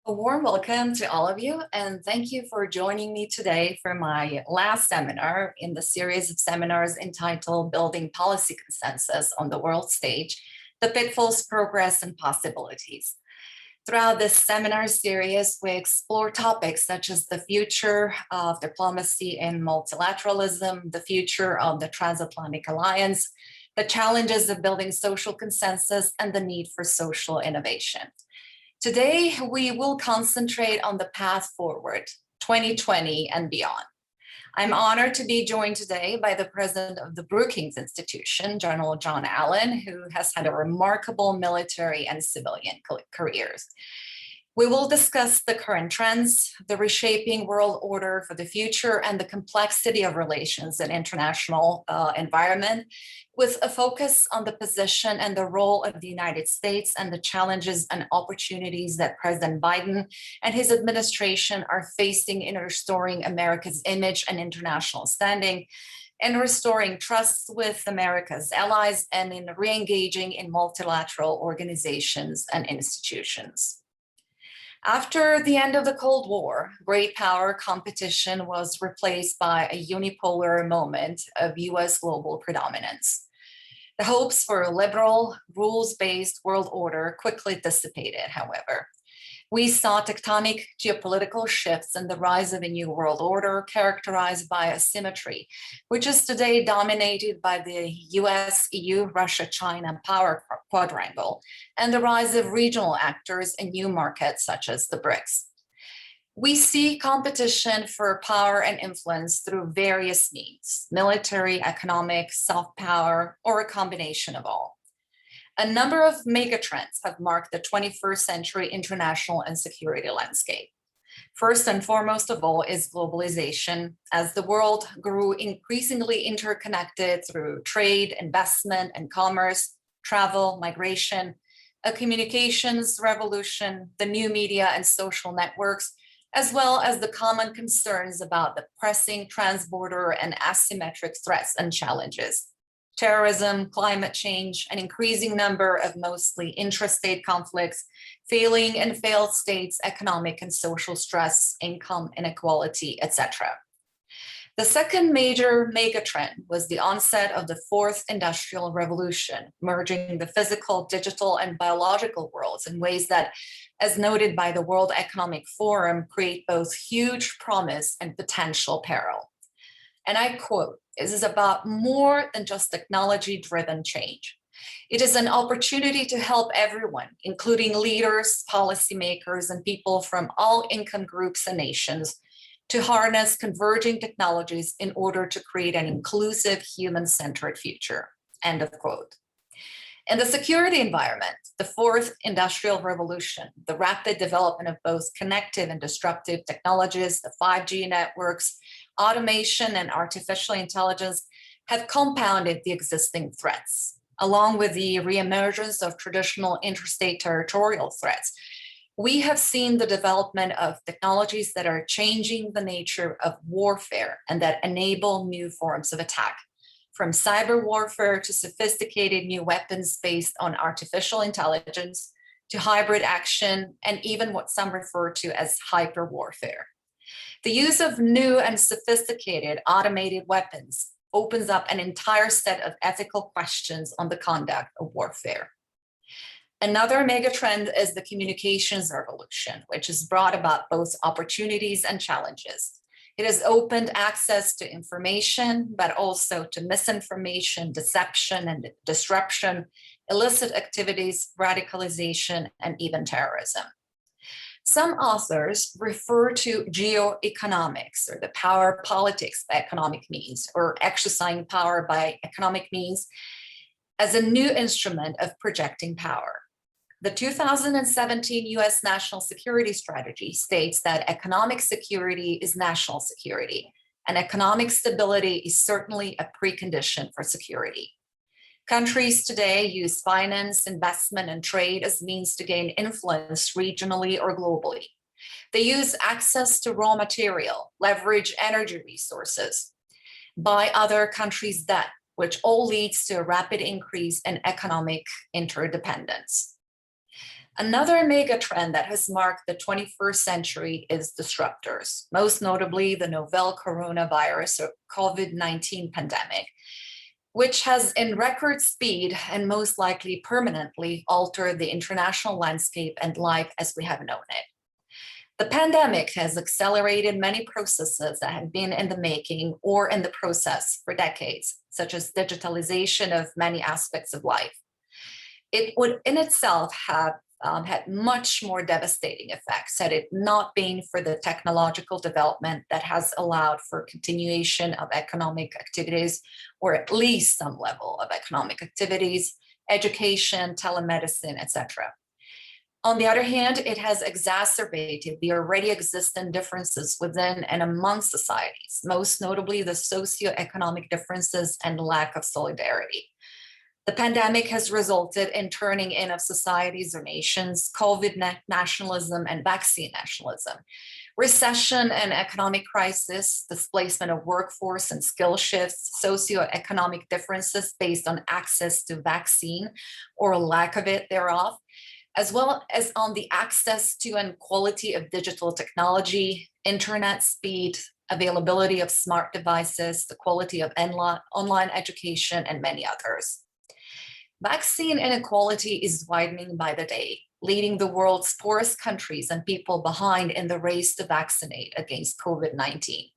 A warm welcome to all of you, and thank you for joining me today for my last seminar in the series of seminars entitled Building Policy Consensus on the World Stage, The Pitfalls, Progress, and Possibilities. Throughout this seminar series, we explore topics such as the future of diplomacy and multilateralism, the future of the transatlantic alliance, the challenges of building social consensus, and the need for social innovation. Today, we will concentrate on the path forward, 2020 and beyond. I'm honored to be joined today by the president of the Brookings Institution, General John Allen, who has had a remarkable military and civilian careers. We will discuss the current trends, the reshaping world order for the future, and the complexity of relations in international environment, with a focus on the position and the role of the United States and the challenges and opportunities that President Biden and his administration are facing in restoring America's image and international standing, and restoring trust with America's allies, and in re-engaging in multilateral organizations and institutions. After the end of the Cold War, great power competition was replaced by a unipolar moment of US global predominance. The hopes for a liberal, rules-based world order quickly dissipated, however. We saw tectonic geopolitical shifts and the rise of a new world order characterized by asymmetry, which is today dominated by the US, EU, Russia, China power quadrangle, and the rise of regional actors in new markets such as the BRICS. We see competition for power and influence through various means: military, economic, soft power, or a combination of all. A number of megatrends have marked the 21st century international and security landscape. First and foremost of all is globalization, as the world grew increasingly interconnected through trade, investment, and commerce, travel, migration, a communications revolution, the new media and social networks, as well as the common concerns about the pressing transborder and asymmetric threats and challenges: terrorism, climate change, an increasing number of mostly intrastate conflicts, failing and failed states, economic and social stress, income inequality, etc. The second major megatrend was the onset of the fourth industrial revolution, merging the physical, digital, and biological worlds in ways that, as noted by the World Economic Forum, create both huge promise and potential peril. And I quote, "This is about more than just technology-driven change. It is an opportunity to help everyone, including leaders, policymakers, and people from all income groups and nations, to harness converging technologies in order to create an inclusive, human-centered future." End of quote. In the security environment, the fourth industrial revolution, the rapid development of both connective and disruptive technologies, the 5G networks, automation, and artificial intelligence have compounded the existing threats, along with the reemergence of traditional interstate territorial threats. We have seen the development of technologies that are changing the nature of warfare and that enable new forms of attack, from cyber warfare to sophisticated new weapons based on artificial intelligence, to hybrid action, and even what some refer to as hyper warfare. The use of new and sophisticated automated weapons opens up an entire set of ethical questions on the conduct of warfare. Another megatrend is the communications revolution, which has brought about both opportunities and challenges. It has opened access to information, but also to misinformation, deception, and disruption, illicit activities, radicalization, and even terrorism. Some authors refer to geoeconomics, or the power politics by economic means, or exercising power by economic means, as a new instrument of projecting power. The 2017 US National Security Strategy states that economic security is national security, and economic stability is certainly a precondition for security. Countries today use finance, investment, and trade as means to gain influence regionally or globally. They use access to raw material, leverage energy resources, buy other countries' debt, which all leads to a rapid increase in economic interdependence. Another mega trend that has marked the 21st century is disruptors, most notably the novel coronavirus or COVID-19 pandemic, which has in record speed and most likely permanently altered the international landscape and life as we have known it. The pandemic has accelerated many processes that had been in the making or in the process for decades, such as digitalization of many aspects of life. It would in itself have had much more devastating effects had it not been for the technological development that has allowed for continuation of economic activities, or at least some level of economic activities, education, telemedicine, etc. On the other hand, it has exacerbated the already existing differences within and among societies, most notably the socioeconomic differences and lack of solidarity. The pandemic has resulted in turning in of societies or nations, COVID nationalism and vaccine nationalism, recession and economic crisis, displacement of workforce and skill shifts, socioeconomic differences based on access to vaccine or lack of it thereof, as well as on the access to and quality of digital technology, internet speed, availability of smart devices, the quality of online education, and many others. Vaccine inequality is widening by the day, leading the world's poorest countries and people behind in the race to vaccinate against COVID-19.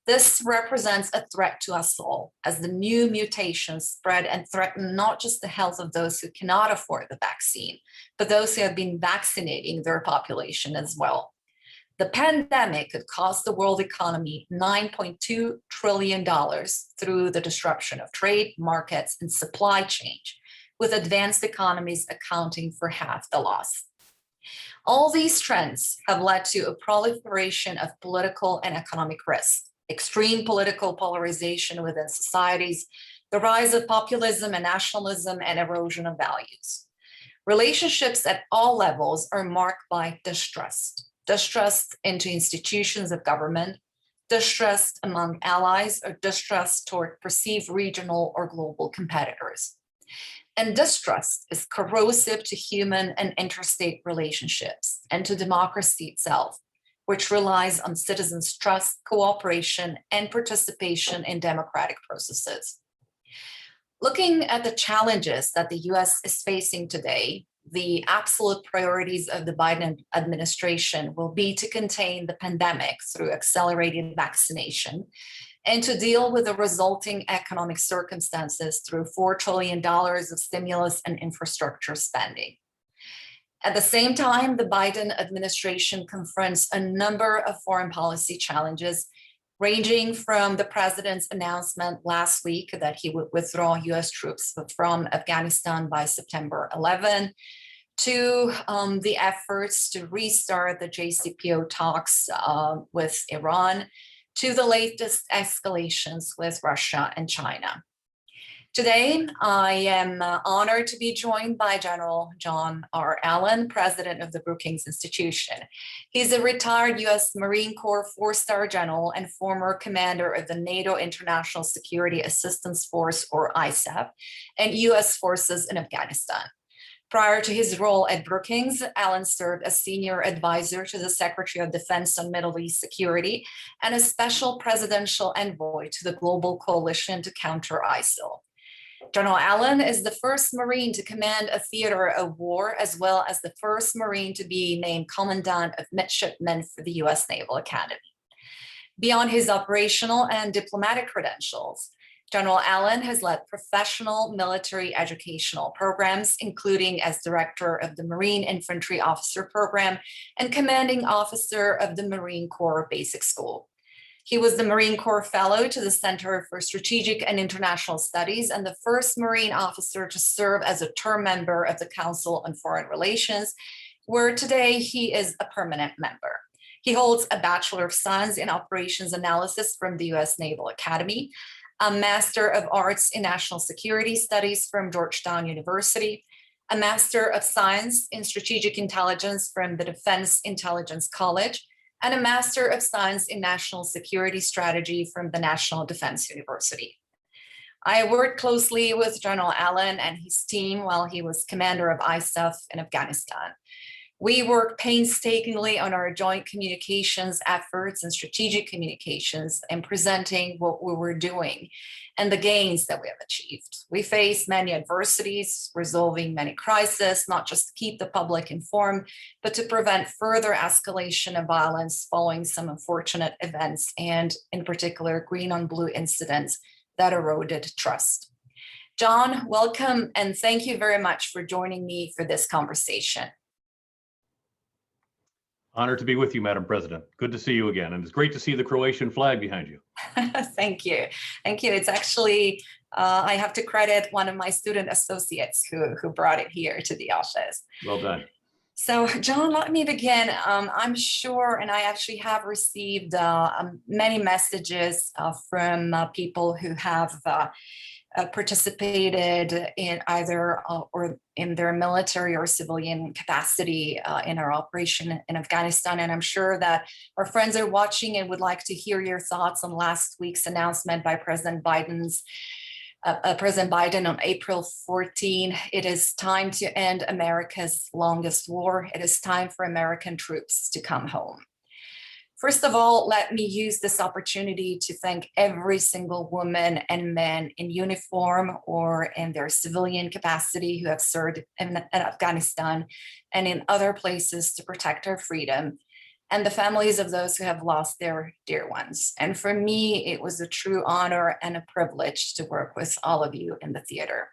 This represents a threat to us all, as the new mutations spread and threaten not just the health of those who cannot afford the vaccine, but those who have been vaccinating their population as well. The pandemic could cost the world economy $9.2 trillion through the disruption of trade, markets, and supply chain, with advanced economies accounting for half the loss. All these trends have led to a proliferation of political and economic risk, extreme political polarization within societies, the rise of populism and nationalism, and erosion of values. Relationships at all levels are marked by distrust into institutions of government, distrust among allies, or distrust toward perceived regional or global competitors. And distrust is corrosive to human and interstate relationships and to democracy itself, which relies on citizens' trust, cooperation, and participation in democratic processes. Looking at the challenges that the US is facing today, the absolute priorities of the Biden administration will be to contain the pandemic through accelerated vaccination and to deal with the resulting economic circumstances through $4 trillion of stimulus and infrastructure spending. At the same time, the Biden administration confronts a number of foreign policy challenges, ranging from the president's announcement last week that he would withdraw US troops from Afghanistan by September 11, to the efforts to restart the JCPOA talks with Iran, to the latest escalations with Russia and China. Today, I am honored to be joined by General John R. Allen, president of the Brookings Institution. He's a retired US Marine Corps 4-star general and former commander of the NATO International Security Assistance Force, or ISAF, and US forces in Afghanistan. Prior to his role at Brookings, Allen served as senior advisor to the Secretary of Defense on Middle East security and a special presidential envoy to the Global Coalition to counter ISIL. General Allen is the first Marine to command a theater of war, as well as the first Marine to be named Commandant of Midshipmen for the US Naval Academy. Beyond his operational and diplomatic credentials, General Allen has led professional military educational programs, including as director of the Marine Infantry Officer Program and commanding officer of the Marine Corps Basic School. He was the Marine Corps Fellow to the Center for Strategic and International Studies and the first Marine officer to serve as a term member of the Council on Foreign Relations, where today he is a permanent member. He holds a Bachelor of Science in Operations Analysis from the US Naval Academy, a Master of Arts in National Security Studies from Georgetown University, a Master of Science in Strategic Intelligence from the Defense Intelligence College, and a Master of Science in National Security Strategy from the National Defense University. I worked closely with General Allen and his team while he was commander of ISAF in Afghanistan. We worked painstakingly on our joint communications efforts and strategic communications and presenting what we were doing and the gains that we have achieved. We faced many adversities, resolving many crises, not just to keep the public informed, but to prevent further escalation of violence following some unfortunate events, and in particular, green on blue incidents that eroded trust. John, welcome, and thank you very much for joining me for this conversation. Honored to be with you, Madam President. Good to see you again. And it's great to see the Croatian flag behind you. Thank you. Thank you. It's actually, I have to credit one of my student associates who brought it here to the office. Well done. So, John, let me begin. I'm sure, and I actually have received many messages from people who have participated in either or in their military or civilian capacity in our operation in Afghanistan. And I'm sure that our friends are watching and would like to hear your thoughts on last week's announcement by President Biden on April 14. It is time to end America's longest war. It is time for American troops to come home. First of all, let me use this opportunity to thank every single woman and man in uniform or in their civilian capacity who have served in Afghanistan and in other places to protect our freedom, and the families of those who have lost their dear ones. And for me, it was a true honor and a privilege to work with all of you in the theater.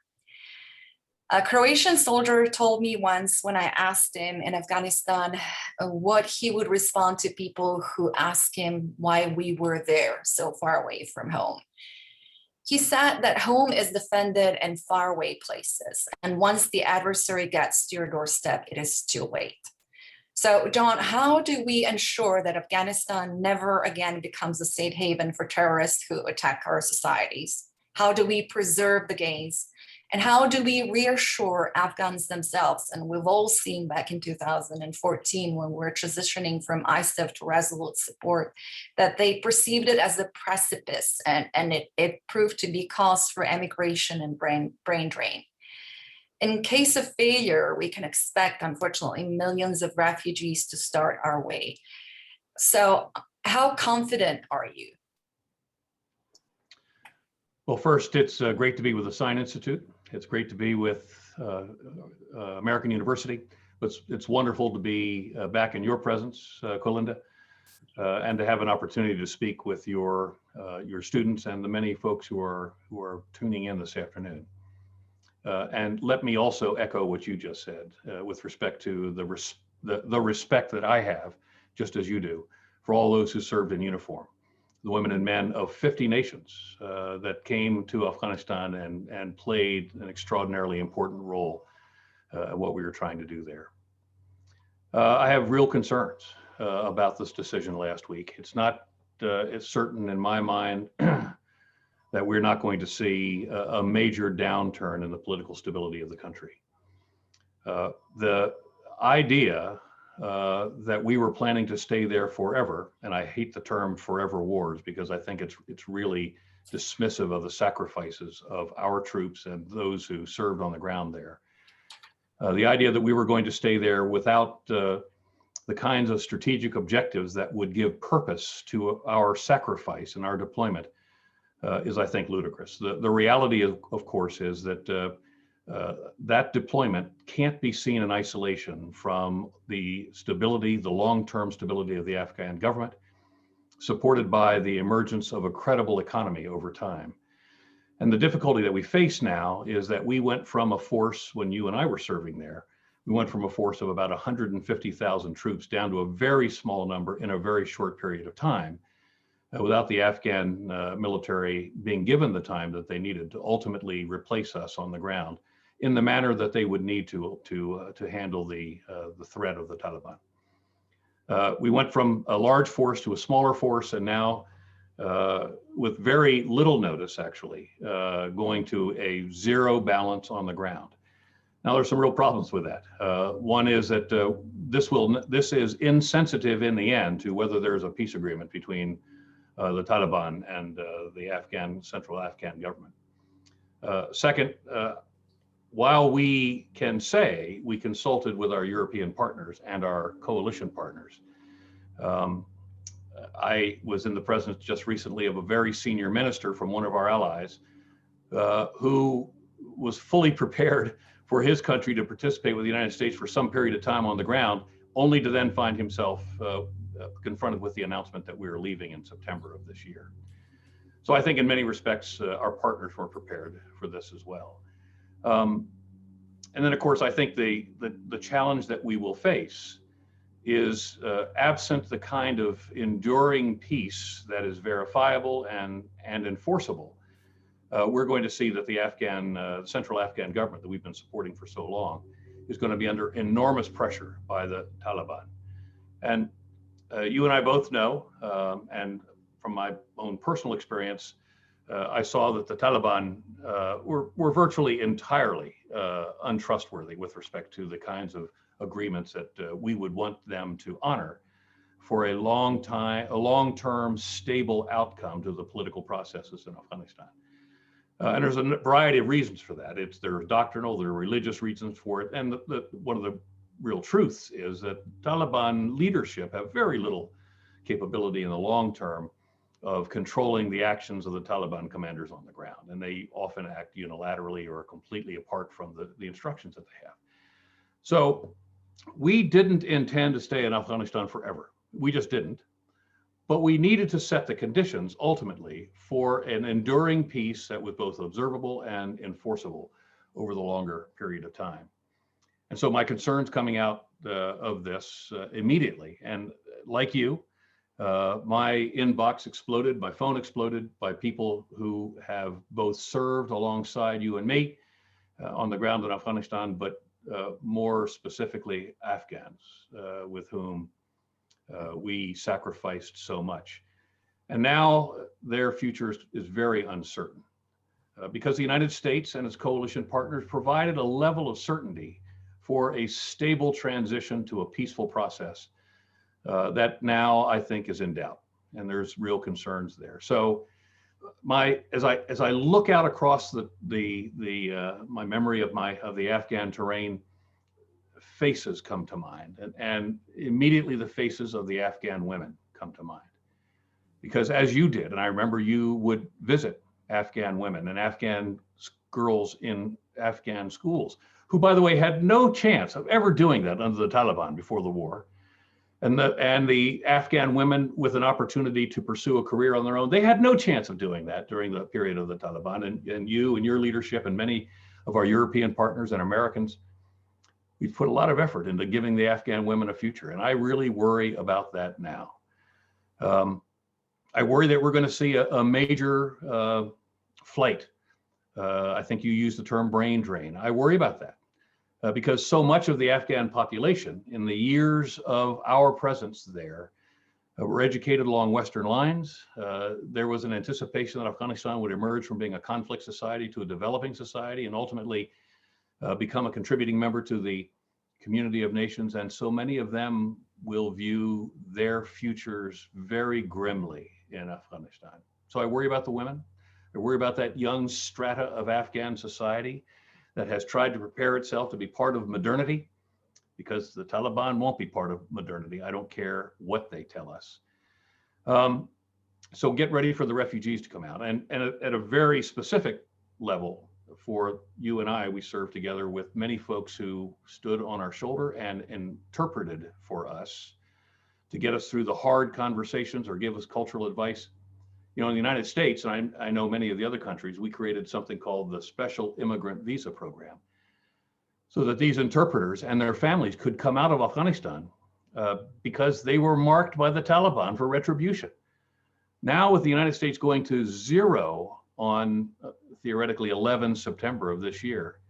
A Croatian soldier told me once when I asked him in Afghanistan what he would respond to people who asked him why we were there so far away from home. He said that home is defended in faraway places, and once the adversary gets to your doorstep, it is too late. So, John, how do we ensure that Afghanistan never again becomes a safe haven for terrorists who attack our societies? How do we preserve the gains? And how do we reassure Afghans themselves? And we've all seen back in 2014 when we were transitioning from ISAF to resolute support that they perceived it as a precipice, and it proved to be cause for emigration and brain drain. In case of failure, we can expect, unfortunately, millions of refugees to start our way. So how confident are you? Well, first, it's great to be with the Sign Institute. It's great to be with American University. It's wonderful to be back in your presence, Kolinda, and to have an opportunity to speak with your students and the many folks who are tuning in this afternoon. And let me also echo what you just said with respect to the respect that I have, just as you do, for all those who served in uniform. The women and men of 50 nations that came to Afghanistan and played an extraordinarily important role in what we were trying to do there. I have real concerns about this decision last week. It's certain in my mind that we're not going to see a major downturn in the political stability of the country. The idea that we were planning to stay there forever, and I hate the term forever wars because I think it's really dismissive of the sacrifices of our troops and those who served on the ground there. The idea that we were going to stay there without the kinds of strategic objectives that would give purpose to our sacrifice and our deployment is, I think, ludicrous. The reality, of course, is that that deployment can't be seen in isolation from the stability, the long-term stability of the Afghan government, supported by the emergence of a credible economy over time. And the difficulty that we face now is that we went from a force, when you and I were serving there, we went from a force of about 150,000 troops down to a very small number in a very short period of time, without the Afghan military being given the time that they needed to ultimately replace us on the ground in the manner that they would need to handle the threat of the Taliban. We went from a large force to a smaller force, and now with very little notice, actually, going to a zero balance on the ground. Now, there's some real problems with that. One is that this is insensitive in the end to whether there's a peace agreement between the Taliban and the Central Afghan government. Second, while we can say we consulted with our European partners and our coalition partners, I was in the presence just recently of a very senior minister from one of our allies who was fully prepared for his country to participate with the United States for some period of time on the ground, only to then find himself confronted with the announcement that we were leaving in September of this year. So I think in many respects, our partners were prepared for this as well. And then, of course, I think the challenge that we will face is absent the kind of enduring peace that is verifiable and enforceable. We're going to see that the central Afghan government that we've been supporting for so long is going to be under enormous pressure by the Taliban. And you and I both know, and from my own personal experience, I saw that the Taliban were virtually entirely untrustworthy with respect to the kinds of agreements that we would want them to honor for a long-term stable outcome to the political processes in Afghanistan. And there's a variety of reasons for that. There are doctrinal, there are religious reasons for it. And one of the real truths is that Taliban leadership have very little capability in the long term of controlling the actions of the Taliban commanders on the ground. And they often act unilaterally or completely apart from the instructions that they have. So we didn't intend to stay in Afghanistan forever. We just didn't. But we needed to set the conditions ultimately for an enduring peace that was both observable and enforceable over the longer period of time. And so my concerns coming out of this immediately, and like you, my inbox exploded, my phone exploded by people who have both served alongside you and me on the ground in Afghanistan, but more specifically Afghans with whom we sacrificed so much. And now their future is very uncertain because the United States and its coalition partners provided a level of certainty for a stable transition to a peaceful process that now I think is in doubt, and there's real concerns there. So as I look out across my memory of the Afghan terrain, faces come to mind, and immediately the faces of the Afghan women come to mind. Because as you did, and I remember you would visit Afghan women and Afghan girls in Afghan schools, who, by the way, had no chance of ever doing that under the Taliban before the war. And the Afghan women with an opportunity to pursue a career on their own, they had no chance of doing that during the period of the Taliban. And you and your leadership and many of our European partners and Americans, we've put a lot of effort into giving the Afghan women a future. And I really worry about that now. I worry that we're going to see a major flight. I think you used the term brain drain. I worry about that. Because so much of the Afghan population in the years of our presence there were educated along Western lines. There was an anticipation that Afghanistan would emerge from being a conflict society to a developing society and ultimately become a contributing member to the community of nations. And so many of them will view their futures very grimly in Afghanistan. So I worry about the women. I worry about that young strata of Afghan society that has tried to prepare itself to be part of modernity, because the Taliban won't be part of modernity. I don't care what they tell us. So get ready for the refugees to come out. And at a very specific level, for you and I, we served together with many folks who stood on our shoulder and interpreted for us to get us through the hard conversations or give us cultural advice. You know, in the United States, and I know many of the other countries, we created something called the Special Immigrant Visa Program so that these interpreters and their families could come out of Afghanistan because they were marked by the Taliban for retribution. Now, with the United States going to zero on theoretically 11 September of this year,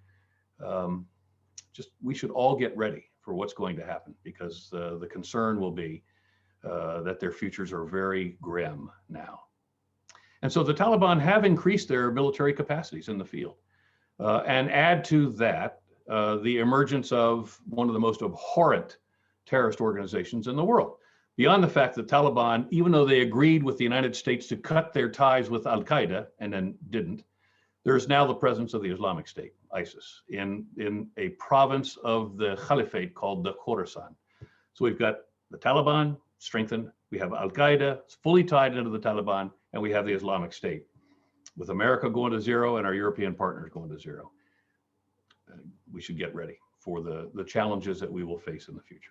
we should all get ready for what's going to happen, because the concern will be that their futures are very grim now. And so the Taliban have increased their military capacities in the field. And add to that the emergence of one of the most abhorrent terrorist organizations in the world. Beyond the fact that Taliban, even though they agreed with the United States to cut their ties with Al-Qaeda and then didn't, There's now the presence of the Islamic State, ISIS, in a province of the Caliphate called the Khorasan. So we've got the Taliban strengthened, we have Al-Qaeda fully tied into the Taliban, and we have the Islamic State, with America going to zero and our European partners going to zero. We should get ready for the challenges that we will face in the future.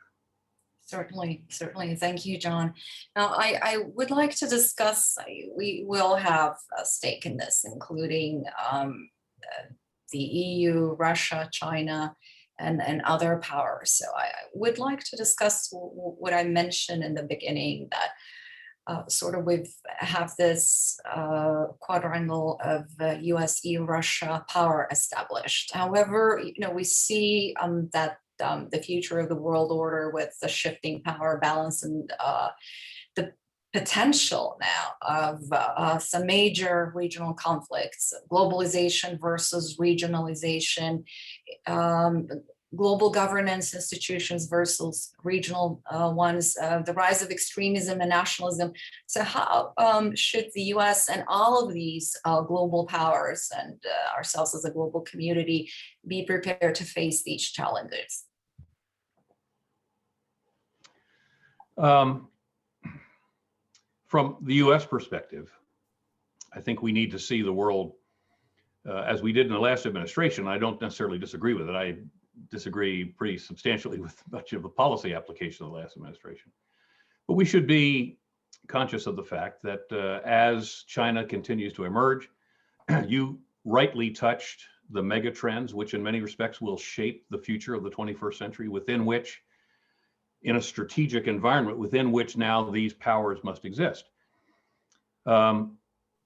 Certainly, certainly. Thank you, John. Now, I would like to discuss, we will have a stake in this, including the EU, Russia, China, and other powers. So I would like to discuss what I mentioned in the beginning, that sort of we have this quadrangle of US, EU, Russia power established. However, we see that the future of the world order with the shifting power balance and the potential now of some major regional conflicts, globalization versus regionalization, global governance institutions versus regional ones, the rise of extremism and nationalism. So how should the US and all of these global powers and ourselves as a global community be prepared to face these challenges? From the US perspective, I think we need to see the world as we did in the last administration. I don't necessarily disagree with it. I disagree pretty substantially with much of the policy application of the last administration. But we should be conscious of the fact that as China continues to emerge, you rightly touched the mega trends, which in many respects will shape the future of the 21st century, within which, in a strategic environment within which now these powers must exist. And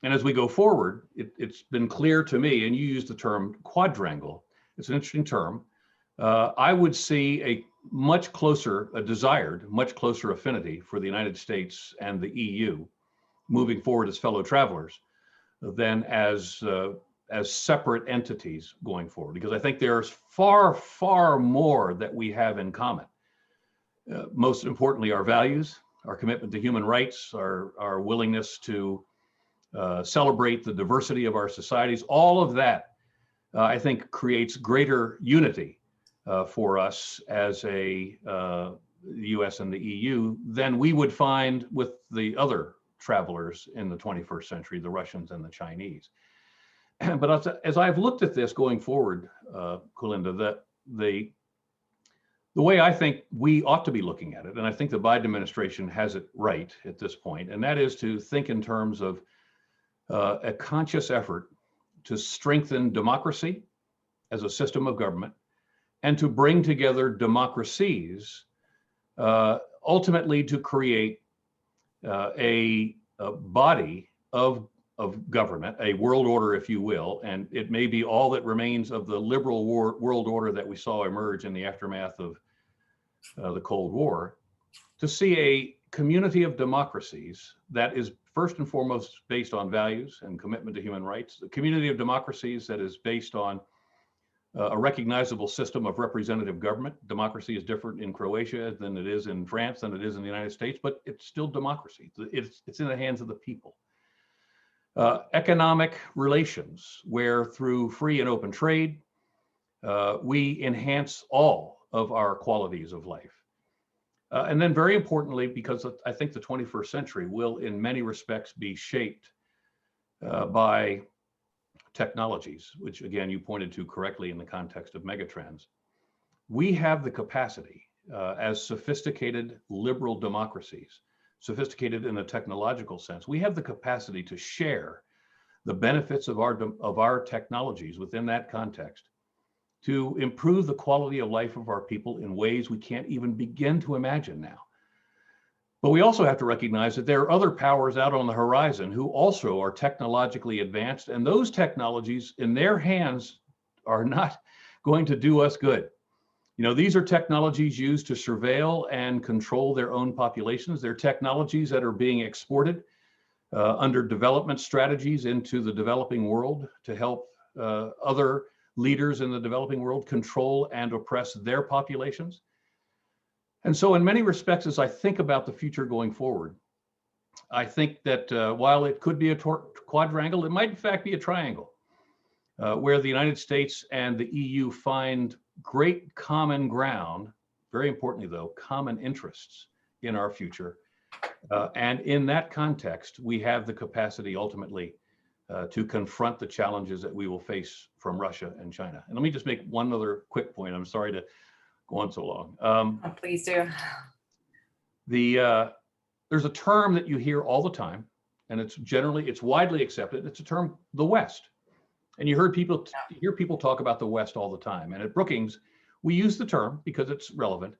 as we go forward, it's been clear to me, and you used the term quadrangle, it's an interesting term. I would see a much closer affinity for the United States and the EU moving forward as fellow travelers than as separate entities going forward, because I think there's far, far more that we have in common. Most importantly, our values, our commitment to human rights, our willingness to celebrate the diversity of our societies, all of that, I think, creates greater unity for us as the US and the EU than we would find with the other travelers in the 21st century, the Russians and the Chinese. But as I've looked at this going forward, Kolinda, the way I think we ought to be looking at it, and I think the Biden administration has it right at this point, and that is to think in terms of a conscious effort to strengthen democracy as a system of government and to bring together democracies ultimately to create a body of government, a world order, if you will, and it may be all that remains of the liberal world order that we saw emerge in the aftermath of the Cold War, to see a community of democracies that is first and foremost based on values and commitment to human rights, a community of democracies that is based on a recognizable system of representative government. Democracy is different in Croatia than it is in France, than it is in the United States, but it's still democracy. It's in the hands of the people. Economic relations, where through free and open trade, we enhance all of our qualities of life. And then very importantly, because I think the 21st century will in many respects be shaped by technologies, which again, you pointed to correctly in the context of megatrends. We have the capacity as sophisticated liberal democracies, sophisticated in a technological sense, we have the capacity to share the benefits of our technologies within that context to improve the quality of life of our people in ways we can't even begin to imagine now. But we also have to recognize that there are other powers out on the horizon who also are technologically advanced, and those technologies in their hands are not going to do us good. You know, these are technologies used to surveil and control their own populations. They're technologies that are being exported under development strategies into the developing world to help other leaders in the developing world control and oppress their populations. And so in many respects, as I think about the future going forward, I think that while it could be a quadrangle, it might in fact be a triangle. where the United States and the EU find great common ground, very importantly though, common interests in our future. And in that context, we have the capacity ultimately to confront the challenges that we will face from Russia and China. And let me just make one other quick point. I'm sorry to go on so long. Please do. There's a term that you hear all the time, and it's widely accepted. It's a term, the West. And you hear people talk about the West all the time. And at Brookings, we use the term because it's relevant,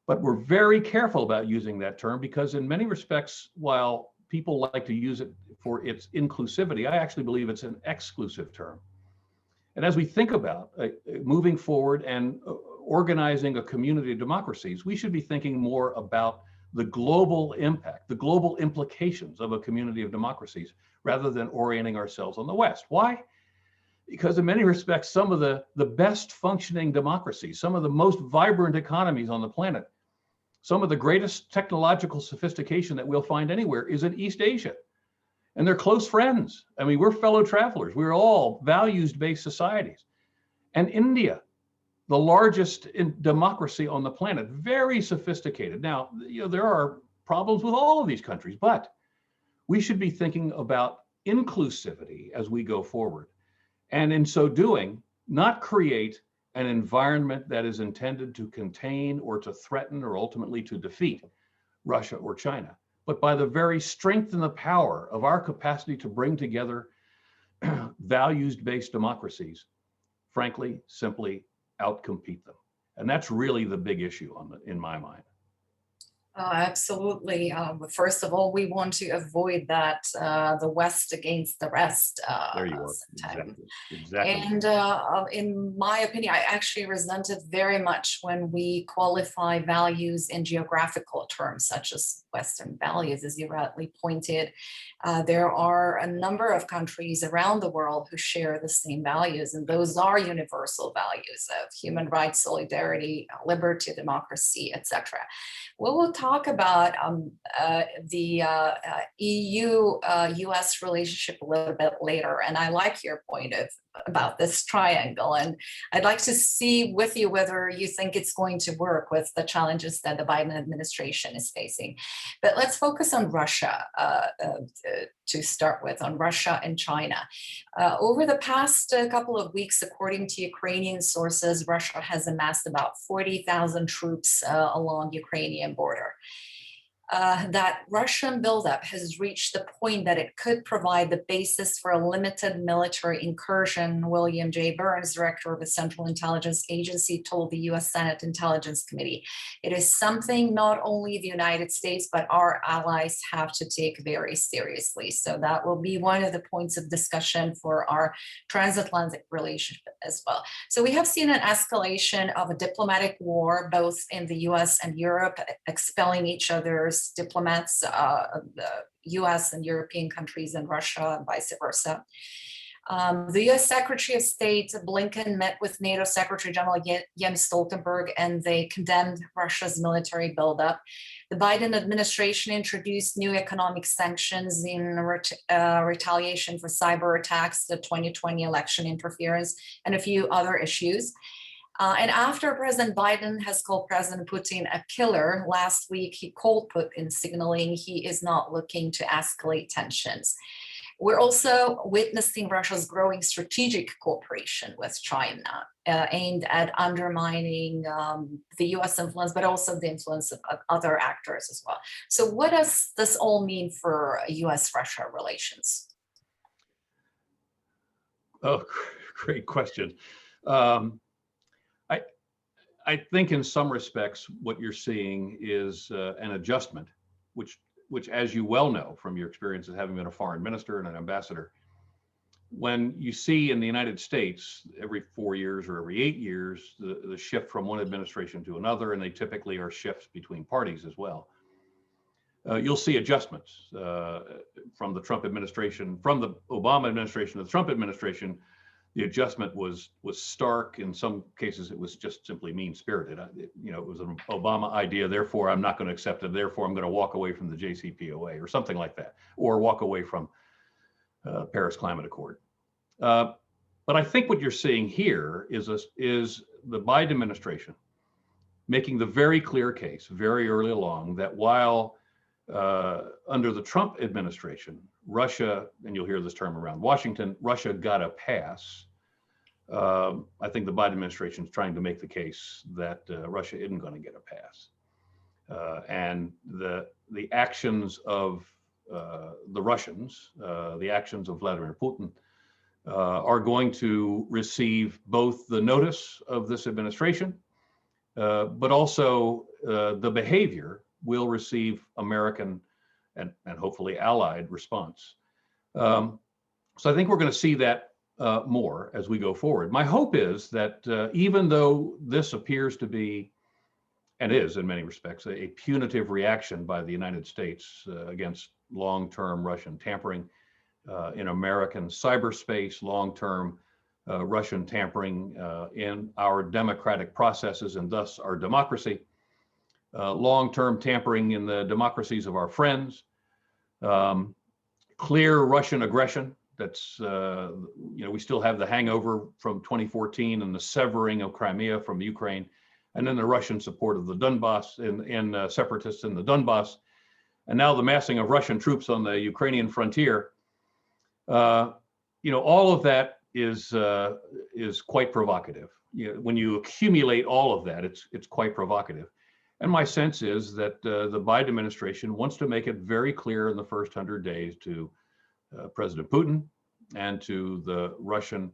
but we're very careful about using that term because in many respects, while people like to use it for its inclusivity, I actually believe it's an exclusive term. And as we think about moving forward and organizing a community of democracies, we should be thinking more about the global impact, the global implications of a community of democracies, rather than orienting ourselves on the West. Why? Because in many respects, some of the best functioning democracies, some of the most vibrant economies on the planet, some of the greatest technological sophistication that we'll find anywhere is in East Asia. And they're close friends. I mean, we're fellow travelers. We're all values-based societies. And India, the largest democracy on the planet, very sophisticated. Now, there are problems with all of these countries, but we should be thinking about inclusivity as we go forward. And in so doing, not create an environment that is intended to contain or to threaten or ultimately to defeat Russia or China, but by the very strength and the power of our capacity to bring together values-based democracies, frankly, simply outcompete them. And that's really the big issue in my mind. Absolutely. First of all, we want to avoid that the West against the rest. There you are. Exactly. And in my opinion, I actually resent it very much when we qualify values in geographical terms, such as Western values, as you rightly pointed. There are a number of countries around the world who share the same values, and those are universal values of human rights, solidarity, liberty, democracy, etc. We will talk about the EU-US relationship a little bit later, and I like your point about this triangle, and I'd like to see with you whether you think it's going to work with the challenges that the Biden administration is facing. But let's focus on Russia to start with, on Russia and China. Over the past couple of weeks, according to Ukrainian sources, Russia has amassed about 40,000 troops along Ukrainian border. That Russian buildup has reached the point that it could provide the basis for a limited military incursion. William J. Burns, director of the Central Intelligence Agency, told the U.S. Senate Intelligence Committee. It is something not only the United States, but our allies have to take very seriously. So that will be one of the points of discussion for our transatlantic relationship as well. So we have seen an escalation of a diplomatic war, both in the U.S. and Europe, expelling each other's diplomats, the US and European countries and Russia and vice versa. The US Secretary of State Blinken met with NATO Secretary General Jens Stoltenberg, and they condemned Russia's military buildup. The Biden administration introduced new economic sanctions in retaliation for cyber attacks, the 2020 election interference, and a few other issues. And after President Biden has called President Putin a killer, last week he called Putin, signaling he is not looking to escalate tensions. We're also witnessing Russia's growing strategic cooperation with China, aimed at undermining the US influence, but also the influence of other actors as well. So what does this all mean for US-Russia relations? Oh, great question. I think in some respects, what you're seeing is an adjustment, which, as you well know from your experience as having been a foreign minister and an ambassador, when you see in the United States every 4 years or every 8 years, the shift from one administration to another, and they typically are shifts between parties as well. You'll see adjustments from the Trump administration, from the Obama administration to the Trump administration. The adjustment was stark. In some cases, it was just simply mean-spirited. It was an Obama idea, therefore I'm not going to accept it, therefore I'm going to walk away from the JCPOA or something like that, or walk away from Paris Climate Accord. But But I think what you're seeing here is the Biden administration making the very clear case very early along that while under the Trump administration, Russia, and you'll hear this term around Washington, Russia got a pass. I think the Biden administration is trying to make the case that Russia isn't going to get a pass. And the actions of the Russians, the actions of Vladimir Putin, are going to receive both the notice of this administration, but also the behavior will receive American and hopefully allied response. So I think we're going to see that more as we go forward. My hope is that even though this appears to be, and is in many respects, a punitive reaction by the United States against long-term Russian tampering in American cyberspace, long-term Russian tampering in our democratic processes and thus our democracy, long-term tampering in the democracies of our friends, clear Russian aggression. That's, we still have the hangover from 2014 and the severing of Crimea from Ukraine, and then the Russian support of the Donbass in separatists in the Donbass, and now the massing of Russian troops on the Ukrainian frontier. All of that is quite provocative. When you accumulate all of that, it's quite provocative. And my sense is that the Biden administration wants to make it very clear in the first 100 days to President Putin and to the Russian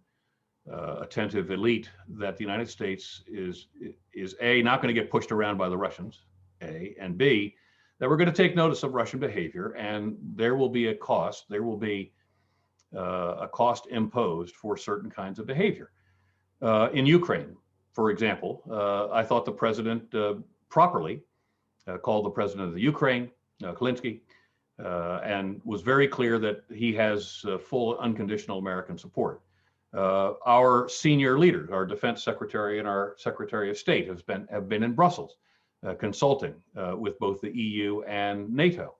attentive elite that the United States is A, not going to get pushed around by the Russians, A, and B, that we're going to take notice of Russian behavior, and there will be a cost. There will be a cost imposed for certain kinds of behavior. In Ukraine, for example, I thought the president properly called the president of the Ukraine, Kolinda, and was very clear that he has full unconditional American support. Our senior leaders, our defense secretary and our secretary of state have been in Brussels consulting with both the EU and NATO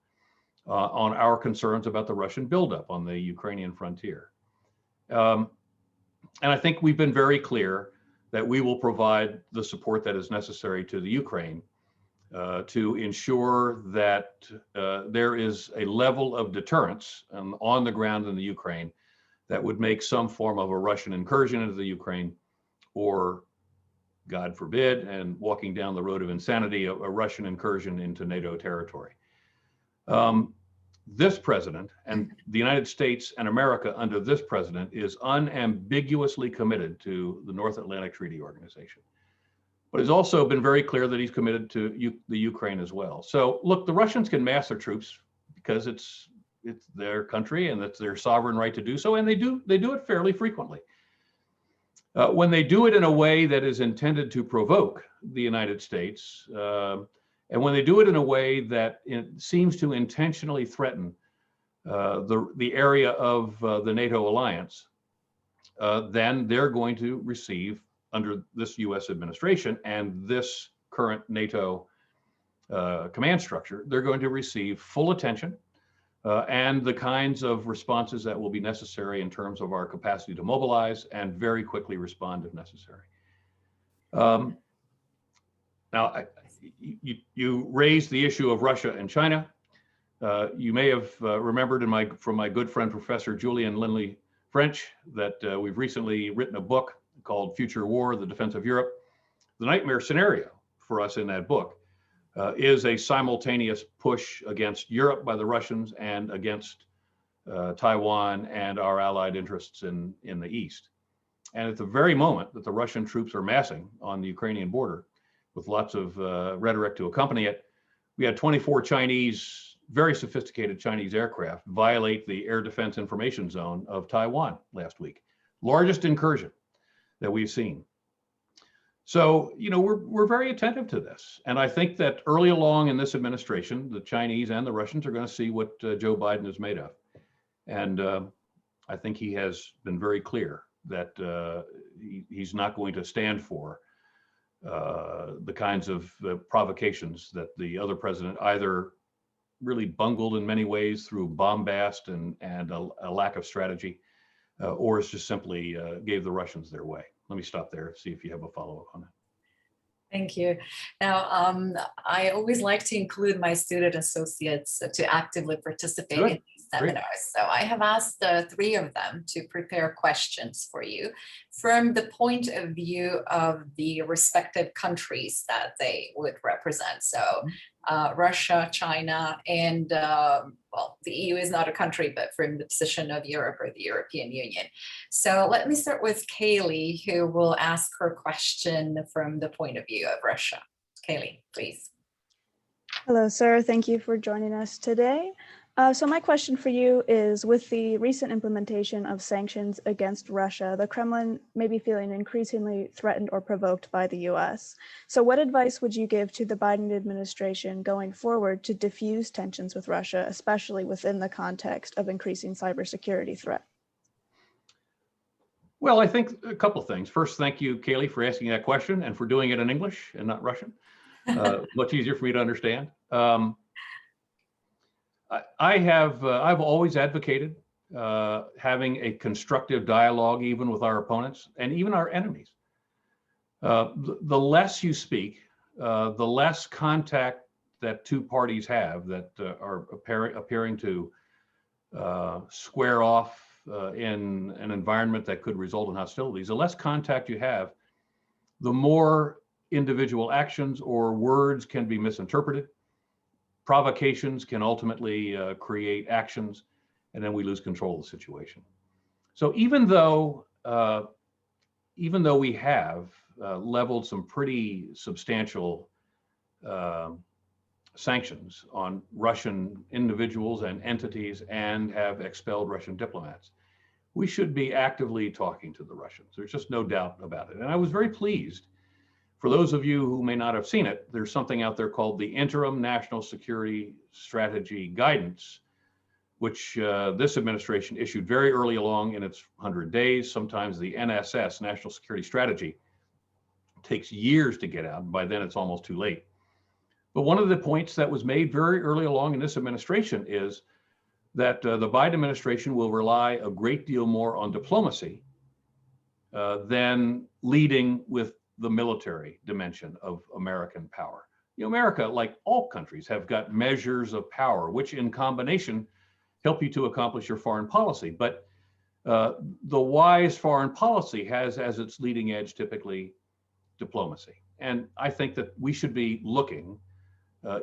on our concerns about the Russian buildup on the Ukrainian frontier. And I think we've been very clear that we will provide the support that is necessary to the Ukraine to ensure that there is a level of deterrence on the ground in the Ukraine that would make some form of a Russian incursion into the Ukraine, or, God forbid, and walking down the road of insanity, a Russian incursion into NATO territory. This president and the United States and America under this president is unambiguously committed to the North Atlantic Treaty Organization, but has also been very clear that he's committed to the Ukraine as well. So look, the Russians can mass their troops because it's their country and it's their sovereign right to do so, and they do it fairly frequently. When they do it in a way that is intended to provoke the United States, and when they do it in a way that seems to intentionally threaten the area of the NATO alliance, then they're going to receive, under this US administration and this current NATO command structure, they're going to receive full attention and the kinds of responses that will be necessary in terms of our capacity to mobilize and very quickly respond if necessary. Now, you raised the issue of Russia and China. You may have remembered from my good friend, Professor Julian Lindley French, that we've recently written a book called Future War, The Defense of Europe. The nightmare scenario for us in that book is a simultaneous push against Europe by the Russians and against Taiwan and our allied interests in the East. And at the very moment that the Russian troops are massing on the Ukrainian border, with lots of rhetoric to accompany it, we had 24 very sophisticated Chinese aircraft violate the air defense information zone of Taiwan last week. Largest incursion that we've seen. So, we're very attentive to this. And I think that early along in this administration, the Chinese and the Russians are going to see what Joe Biden is made of. And I think he has been very clear that he's not going to stand for the kinds of provocations that the other president either really bungled in many ways through bombast and a lack of strategy, or is just simply gave the Russians their way. Let me stop there, see if you have a follow-up on that. Thank you. Now, I always like to include my student associates to actively participate in these seminars. So I have asked 3 of them to prepare questions for you from the point of view of the respective countries that they would represent. So Russia, China, and well, the EU is not a country, but from the position of Europe or the European Union. So let me start with Kaylee, who will ask her question from the point of view of Russia. Kaylee, please. Hello, sir. Thank you for joining us today. So my question for you is, with the recent implementation of sanctions against Russia, the Kremlin may be feeling increasingly threatened or provoked by the US. So what advice would you give to the Biden administration going forward to diffuse tensions with Russia, especially within the context of increasing cybersecurity threat? Well, I think a couple of things. First, thank you, Kaylee, for asking that question and for doing it in English and not Russian. Much easier for me to understand. I've always advocated having a constructive dialogue, even with our opponents and even our enemies. The less you speak, the less contact that 2 parties have that are appearing to square off in an environment that could result in hostilities. The less contact you have, the more individual actions or words can be misinterpreted. Provocations can ultimately create actions, and then we lose control of the situation. So even though we have leveled some pretty substantial sanctions on Russian individuals and entities and have expelled Russian diplomats, we should be actively talking to the Russians. There's just no doubt about it. And I was very pleased. For those of you who may not have seen it, there's something out there called the Interim National Security Strategy Guidance, which this administration issued very early along in its 100 days. Sometimes the NSS, National Security Strategy, takes years to get out, and by then it's almost too late. But one of the points that was made very early along in this administration is that the Biden administration will rely a great deal more on diplomacy than leading with the military dimension of American power. America, like all countries, have got measures of power, which in combination help you to accomplish your foreign policy. But the wise foreign policy has as its leading edge typically diplomacy. And I think that we should be looking,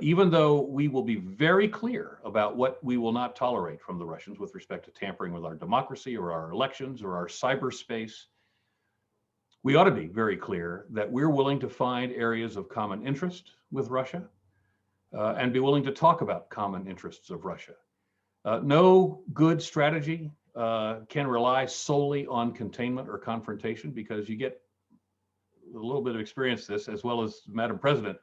even though we will be very clear about what we will not tolerate from the Russians with respect to tampering with our democracy or our elections or our cyberspace, we ought to be very clear that we're willing to find areas of common interest with Russia and be willing to talk about common interests of Russia. No good strategy can rely solely on containment or confrontation, because you get a little bit of experience this, as well as Madam President.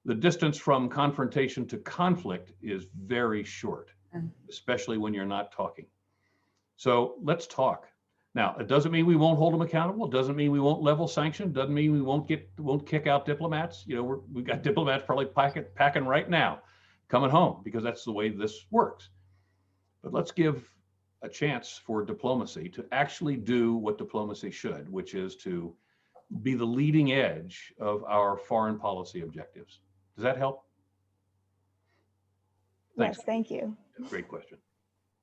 The distance from confrontation to conflict is very short, especially when you're not talking. So let's talk. Now, it doesn't mean we won't hold them accountable. It doesn't mean we won't level sanction. Doesn't mean we won't kick out diplomats. We've got diplomats probably packing right now, coming home, because that's the way this works. But let's give a chance for diplomacy to actually do what diplomacy should, which is to be the leading edge of our foreign policy objectives. Does that help? Thanks. Yes, thank you. Great question.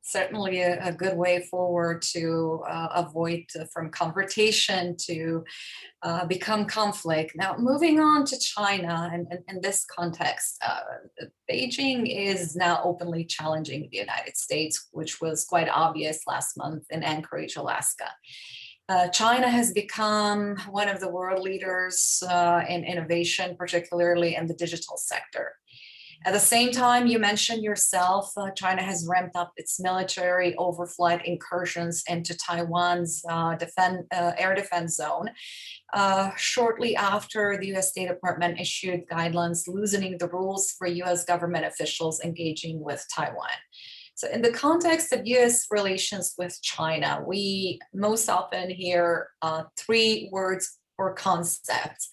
Certainly a good way forward to avoid from confrontation to become conflict. Now, moving on to China, and in this context, Beijing is now openly challenging the United States, which was quite obvious last month in Anchorage, Alaska. China has become one of the world leaders in innovation, particularly in the digital sector. At the same time, you mentioned yourself, China has ramped up its military overflight incursions into Taiwan's air defense zone shortly after the US State Department issued guidelines loosening the rules for US government officials engaging with Taiwan. So in the context of US relations with China, we most often hear 3 words or concepts: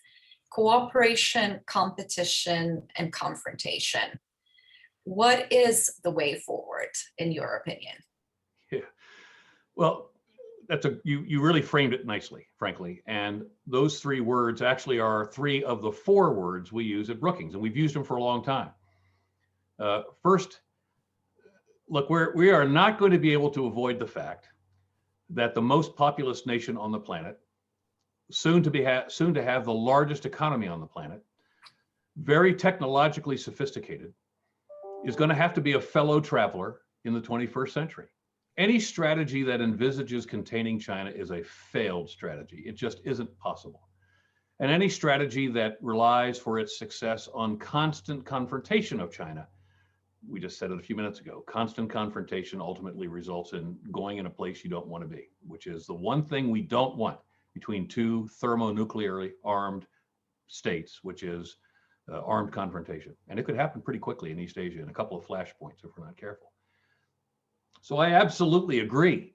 cooperation, competition, and confrontation. What is the way forward, in your opinion? Yeah, well, you really framed it nicely, frankly. And those three words actually are three of the four words we use at Brookings, and we've used them for a long time. First, look, we are not going to be able to avoid the fact that the most populous nation on the planet, soon to have the largest economy on the planet, very technologically sophisticated, is going to have to be a fellow traveler in the 21st century. Any strategy that envisages containing China is a failed strategy. It just isn't possible. And any strategy that relies for its success on constant confrontation of China, we just said it a few minutes ago, constant confrontation ultimately results in going in a place you don't want to be, which is the one thing we don't want between two thermonuclearly armed states, which is armed confrontation. And it could happen pretty quickly in East Asia in a couple of flashpoints if we're not careful. So I absolutely agree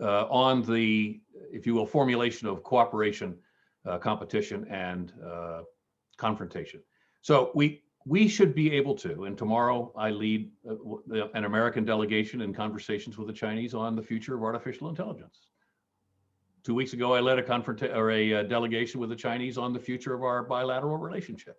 on the, if you will, formulation of cooperation, competition, and confrontation. So we should be able to, and tomorrow I lead an American delegation in conversations with the Chinese on the future of artificial intelligence. 2 weeks ago, I led a delegation with the Chinese on the future of our bilateral relationship.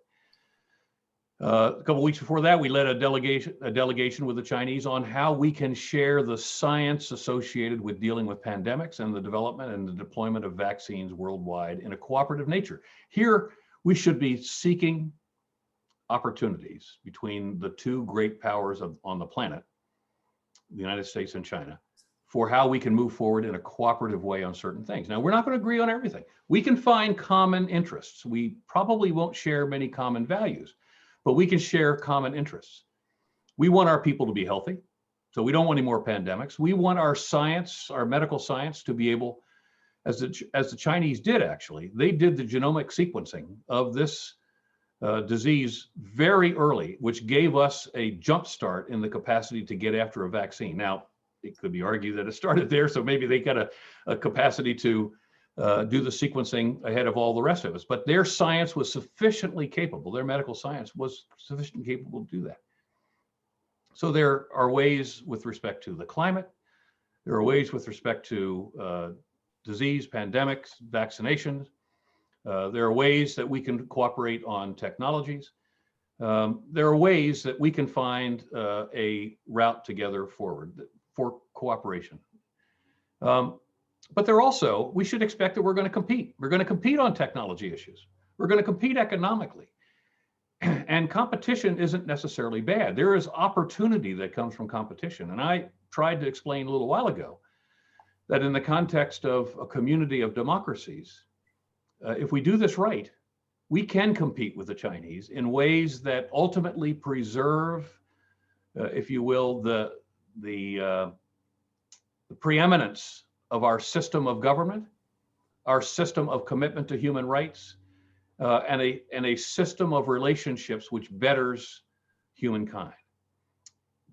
A couple of weeks before that, we led a delegation with the Chinese on how we can share the science associated with dealing with pandemics and the development and the deployment of vaccines worldwide in a cooperative nature. Here, we should be seeking opportunities between the two great powers on the planet, the United States and China, for how we can move forward in a cooperative way on certain things. Now, we're not going to agree on everything. We can find common interests. We probably won't share many common values, but we can share common interests. We want our people to be healthy, so we don't want any more pandemics. We want our science, our medical science, to be able, as the Chinese did actually, they did the genomic sequencing of this disease very early, which gave us a jump start in the capacity to get after a vaccine. Now, it could be argued that it started there, so maybe they got a capacity to do the sequencing ahead of all the rest of us. But their science was sufficiently capable, their medical science was sufficiently capable to do that. So there are ways with respect to the climate, there are ways with respect to disease, pandemics, vaccinations. There are ways that we can cooperate on technologies. There are ways that we can find a route together forward for cooperation. But there also, we should expect that we're going to compete. We're going to compete on technology issues. We're going to compete economically. And competition isn't necessarily bad. There is opportunity that comes from competition. And I tried to explain a little while ago that in the context of a community of democracies, if we do this right, we can compete with the Chinese in ways that ultimately preserve, if you will, the preeminence of our system of government, our system of commitment to human rights, and a system of relationships which betters humankind.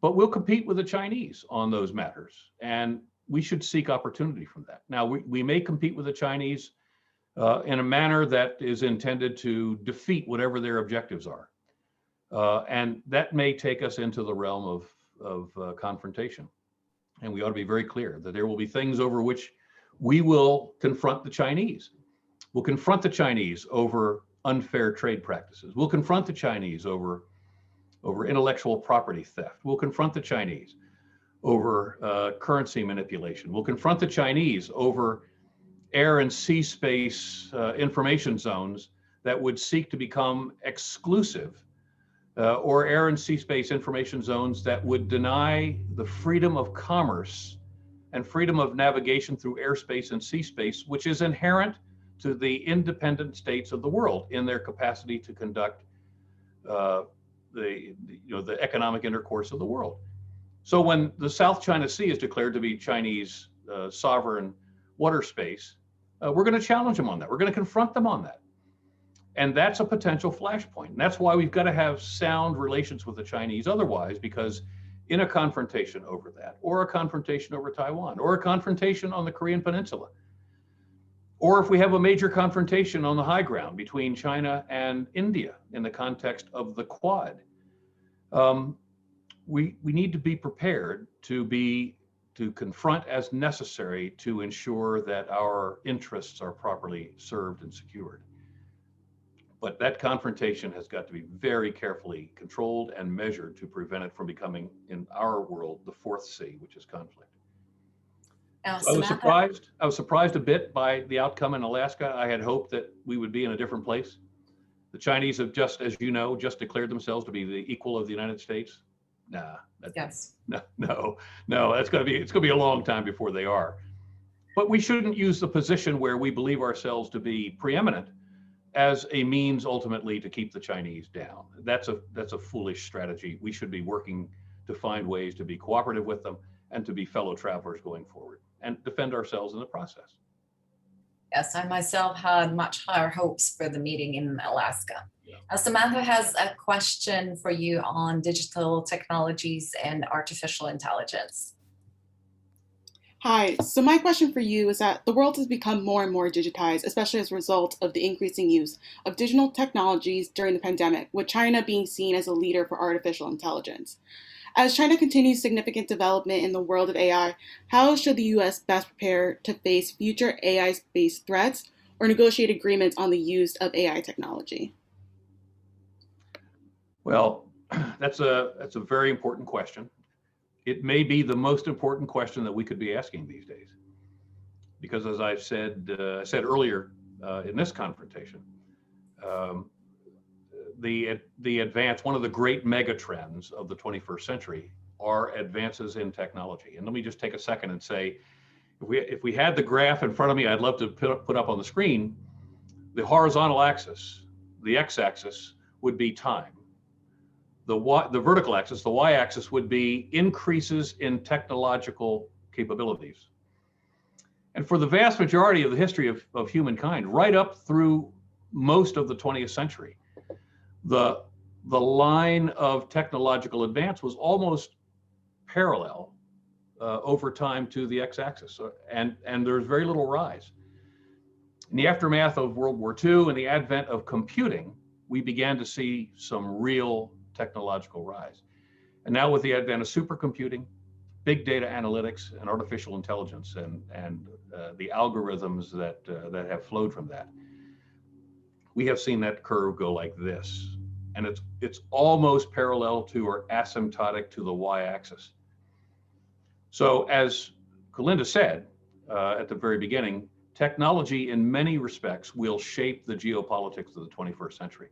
But we'll compete with the Chinese on those matters, and we should seek opportunity from that. Now, we may compete with the Chinese in a manner that is intended to defeat whatever their objectives are. And that may take us into the realm of confrontation. And we ought to be very clear that there will be things over which we will confront the Chinese. We'll confront the Chinese over unfair trade practices. We'll confront the Chinese over intellectual property theft. We'll confront the Chinese over currency manipulation. We'll confront the Chinese over air and sea space information zones that would seek to become exclusive, or air and sea space information zones that would deny the freedom of commerce and freedom of navigation through airspace and sea space, which is inherent to the independent states of the world in their capacity to conduct the economic intercourse of the world. So when the South China Sea is declared to be Chinese sovereign water space, we're going to challenge them on that. We're going to confront them on that. And that's a potential flashpoint. And that's why we've got to have sound relations with the Chinese otherwise, because in a confrontation over that, or a confrontation over Taiwan, or a confrontation on the Korean Peninsula, or if we have a major confrontation on the high ground between China and India in the context of the Quad, we need to be prepared to to confront as necessary to ensure that our interests are properly served and secured. But that confrontation has got to be very carefully controlled and measured to prevent it from becoming, in our world, the fourth C, which is conflict. So I was surprised a bit by the outcome in Alaska. I had hoped that we would be in a different place. The Chinese have just, as you know, just declared themselves to be the equal of the United States. Nah, Yes. no, it's going to be a long time before they are. But we shouldn't use the position where we believe ourselves to be preeminent as a means ultimately to keep the Chinese down. That's a foolish strategy. We should be working to find ways to be cooperative with them and to be fellow travelers going forward and defend ourselves in the process. Yes, I myself had much higher hopes for the meeting in Alaska. Yeah. Samantha has a question for you on digital technologies and artificial intelligence. Hi, so my question for you is that the world has become more and more digitized, especially as a result of the increasing use of digital technologies during the pandemic, with China being seen as a leader for artificial intelligence. As China continues significant development in the world of AI, how should the U.S. best prepare to face future AI-based threats or negotiate agreements on the use of AI technology? Well, that's a very important question. It may be the most important question that we could be asking these days, because as I've said earlier in this confrontation, the advance, one of the great mega trends of the 21st century are advances in technology. And let me just take a second and say, if we had the graph in front of me, I'd love to put up on the screen, the horizontal axis, the x-axis would be time. The vertical axis, the y-axis, would be increases in technological capabilities. And for the vast majority of the history of humankind, right up through most of the 20th century, the line of technological advance was almost parallel over time to the x-axis, and there's very little rise. In the aftermath of World War II and the advent of computing, we began to see some real technological rise. And now with the advent of supercomputing, big data analytics, and artificial intelligence, and the algorithms that have flowed from that, we have seen that curve go like this. And it's almost parallel to or asymptotic to the y-axis. So as Kolinda said at the very beginning, technology in many respects will shape the geopolitics of the 21st century.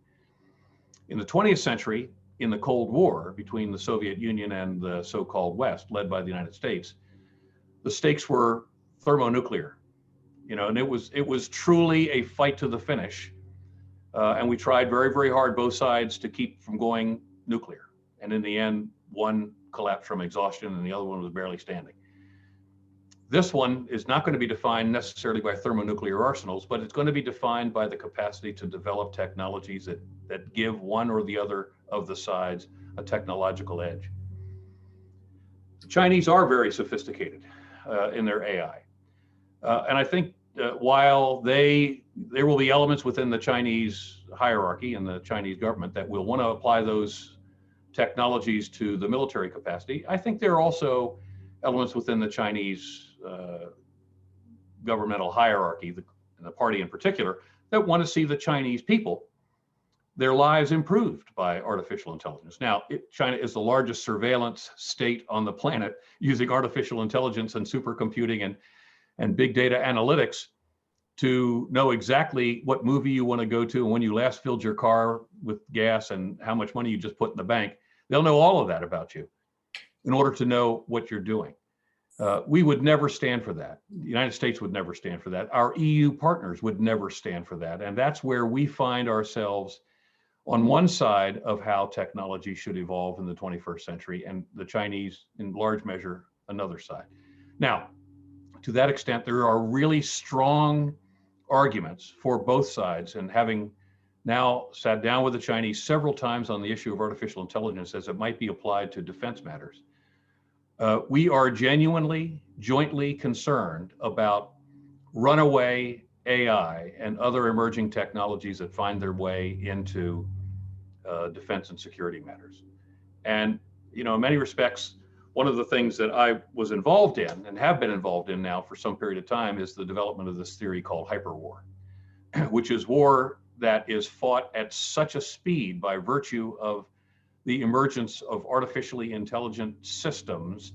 In the 20th century, in the Cold War between the Soviet Union and the so-called West, led by the United States, the stakes were thermonuclear, and it was truly a fight to the finish. And we tried very, very hard, both sides, to keep from going nuclear. And in the end, one collapsed from exhaustion and the other one was barely standing. This one is not going to be defined necessarily by thermonuclear arsenals, but it's going to be defined by the capacity to develop technologies that give one or the other of the sides a technological edge. The Chinese are very sophisticated in their AI. And I think while there will be elements within the Chinese hierarchy and the Chinese government that will want to apply those technologies to the military capacity, I think there are also elements within the Chinese governmental hierarchy, the party in particular, that want to see the Chinese people, their lives improved by artificial intelligence. Now, China is the largest surveillance state on the planet using artificial intelligence and supercomputing and big data analytics to know exactly what movie you want to go to and when you last filled your car with gas and how much money you just put in the bank. They'll know all of that about you in order to know what you're doing. We would never stand for that. The United States would never stand for that. Our EU partners would never stand for that. And that's where we find ourselves on one side of how technology should evolve in the 21st century, and the Chinese, in large measure, another side. Now, to that extent, there are really strong arguments for both sides, and having now sat down with the Chinese several times on the issue of artificial intelligence as it might be applied to defense matters, we are genuinely, jointly concerned about runaway AI and other emerging technologies that find their way into defense and security matters. And, in many respects, One of the things that I was involved in and have been involved in now for some period of time is the development of this theory called hyperwar, which is war that is fought at such a speed by virtue of the emergence of artificially intelligent systems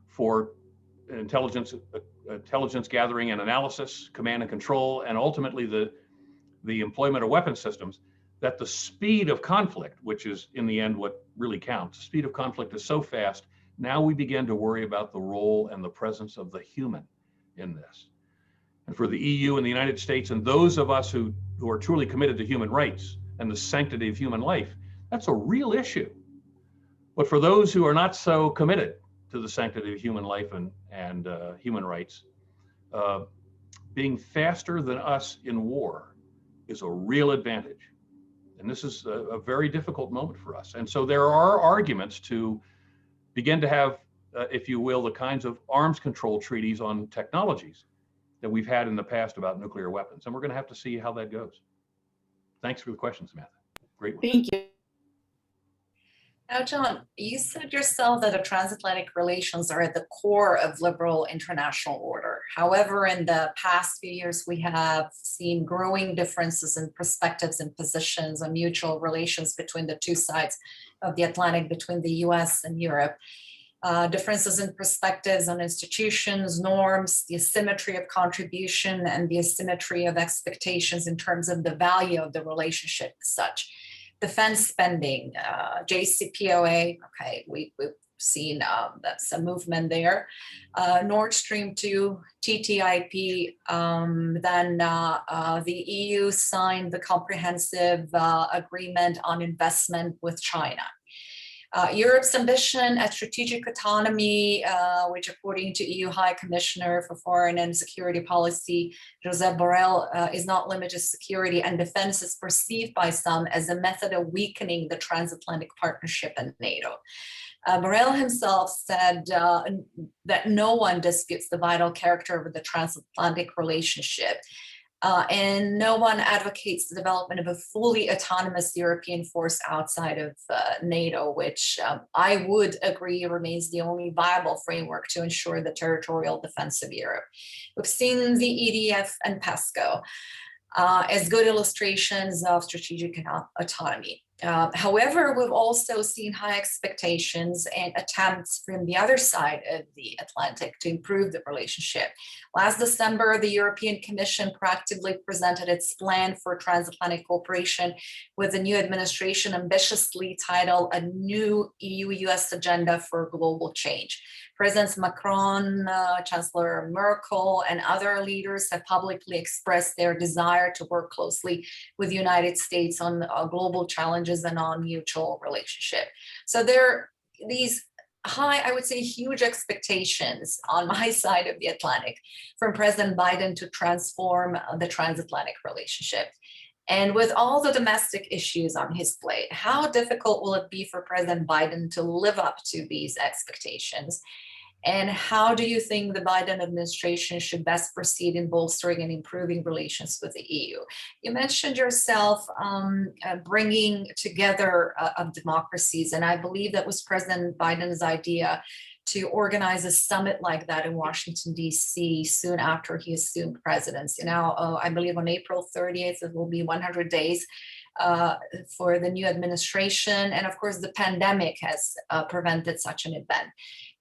for intelligence gathering and analysis, command and control, and ultimately the employment of weapon systems, that the speed of conflict, which is in the end what really counts, the speed of conflict is so fast, now we begin to worry about the role and the presence of the human in this. And for the EU and the United States and those of us who are truly committed to human rights and the sanctity of human life, that's a real issue. But for those who are not so committed to the sanctity of human life and human rights, being faster than us in war is a real advantage. And this is a very difficult moment for us. And so there are arguments to begin to have, if you will, the kinds of arms control treaties on technologies that we've had in the past about nuclear weapons. And we're going to have to see how that goes. Thanks for the question, Samantha. Great one. Thank you. Now, John, you said yourself that the transatlantic relations are at the core of liberal international order. However, in the past few years, we have seen growing differences in perspectives and positions on mutual relations between the two sides of the Atlantic, between the US and Europe. Differences in perspectives on institutions, norms, the asymmetry of contribution, and the asymmetry of expectations in terms of the value of the relationship as such. Defense spending, JCPOA, okay, we've seen that's a movement there. Nord Stream 2, TTIP, then the EU signed the comprehensive agreement on investment with China. Europe's ambition at strategic autonomy, which according to EU High Commissioner for Foreign and Security Policy, Josep Borrell, is not limited to security and defense, is perceived by some as a method of weakening the transatlantic partnership and NATO. Borrell himself said that no one disputes the vital character of the transatlantic relationship. And no one advocates the development of a fully autonomous European force outside of NATO, which I would agree remains the only viable framework to ensure the territorial defense of Europe. We've seen the EDF and PESCO as good illustrations of strategic autonomy. However, we've also seen high expectations and attempts from the other side of the Atlantic to improve the relationship. Last December, the European Commission proactively presented its plan for transatlantic cooperation with the new administration ambitiously titled A New EU-US Agenda for Global Change. Presidents Macron, Chancellor Merkel, and other leaders have publicly expressed their desire to work closely with the United States on global challenges and on mutual relationship. So there are these high, I would say huge expectations on my side of the Atlantic from President Biden to transform the transatlantic relationship. And with all the domestic issues on his plate, how difficult will it be for President Biden to live up to these expectations? And how do you think the Biden administration should best proceed in bolstering and improving relations with the EU? You mentioned yourself bringing together of democracies, and I believe that was President Biden's idea to organize a summit like that in Washington, D.C. soon after he assumed presidency. Now, I believe on April 30th, it will be 100 days for the new administration. And of course, the pandemic has prevented such an event.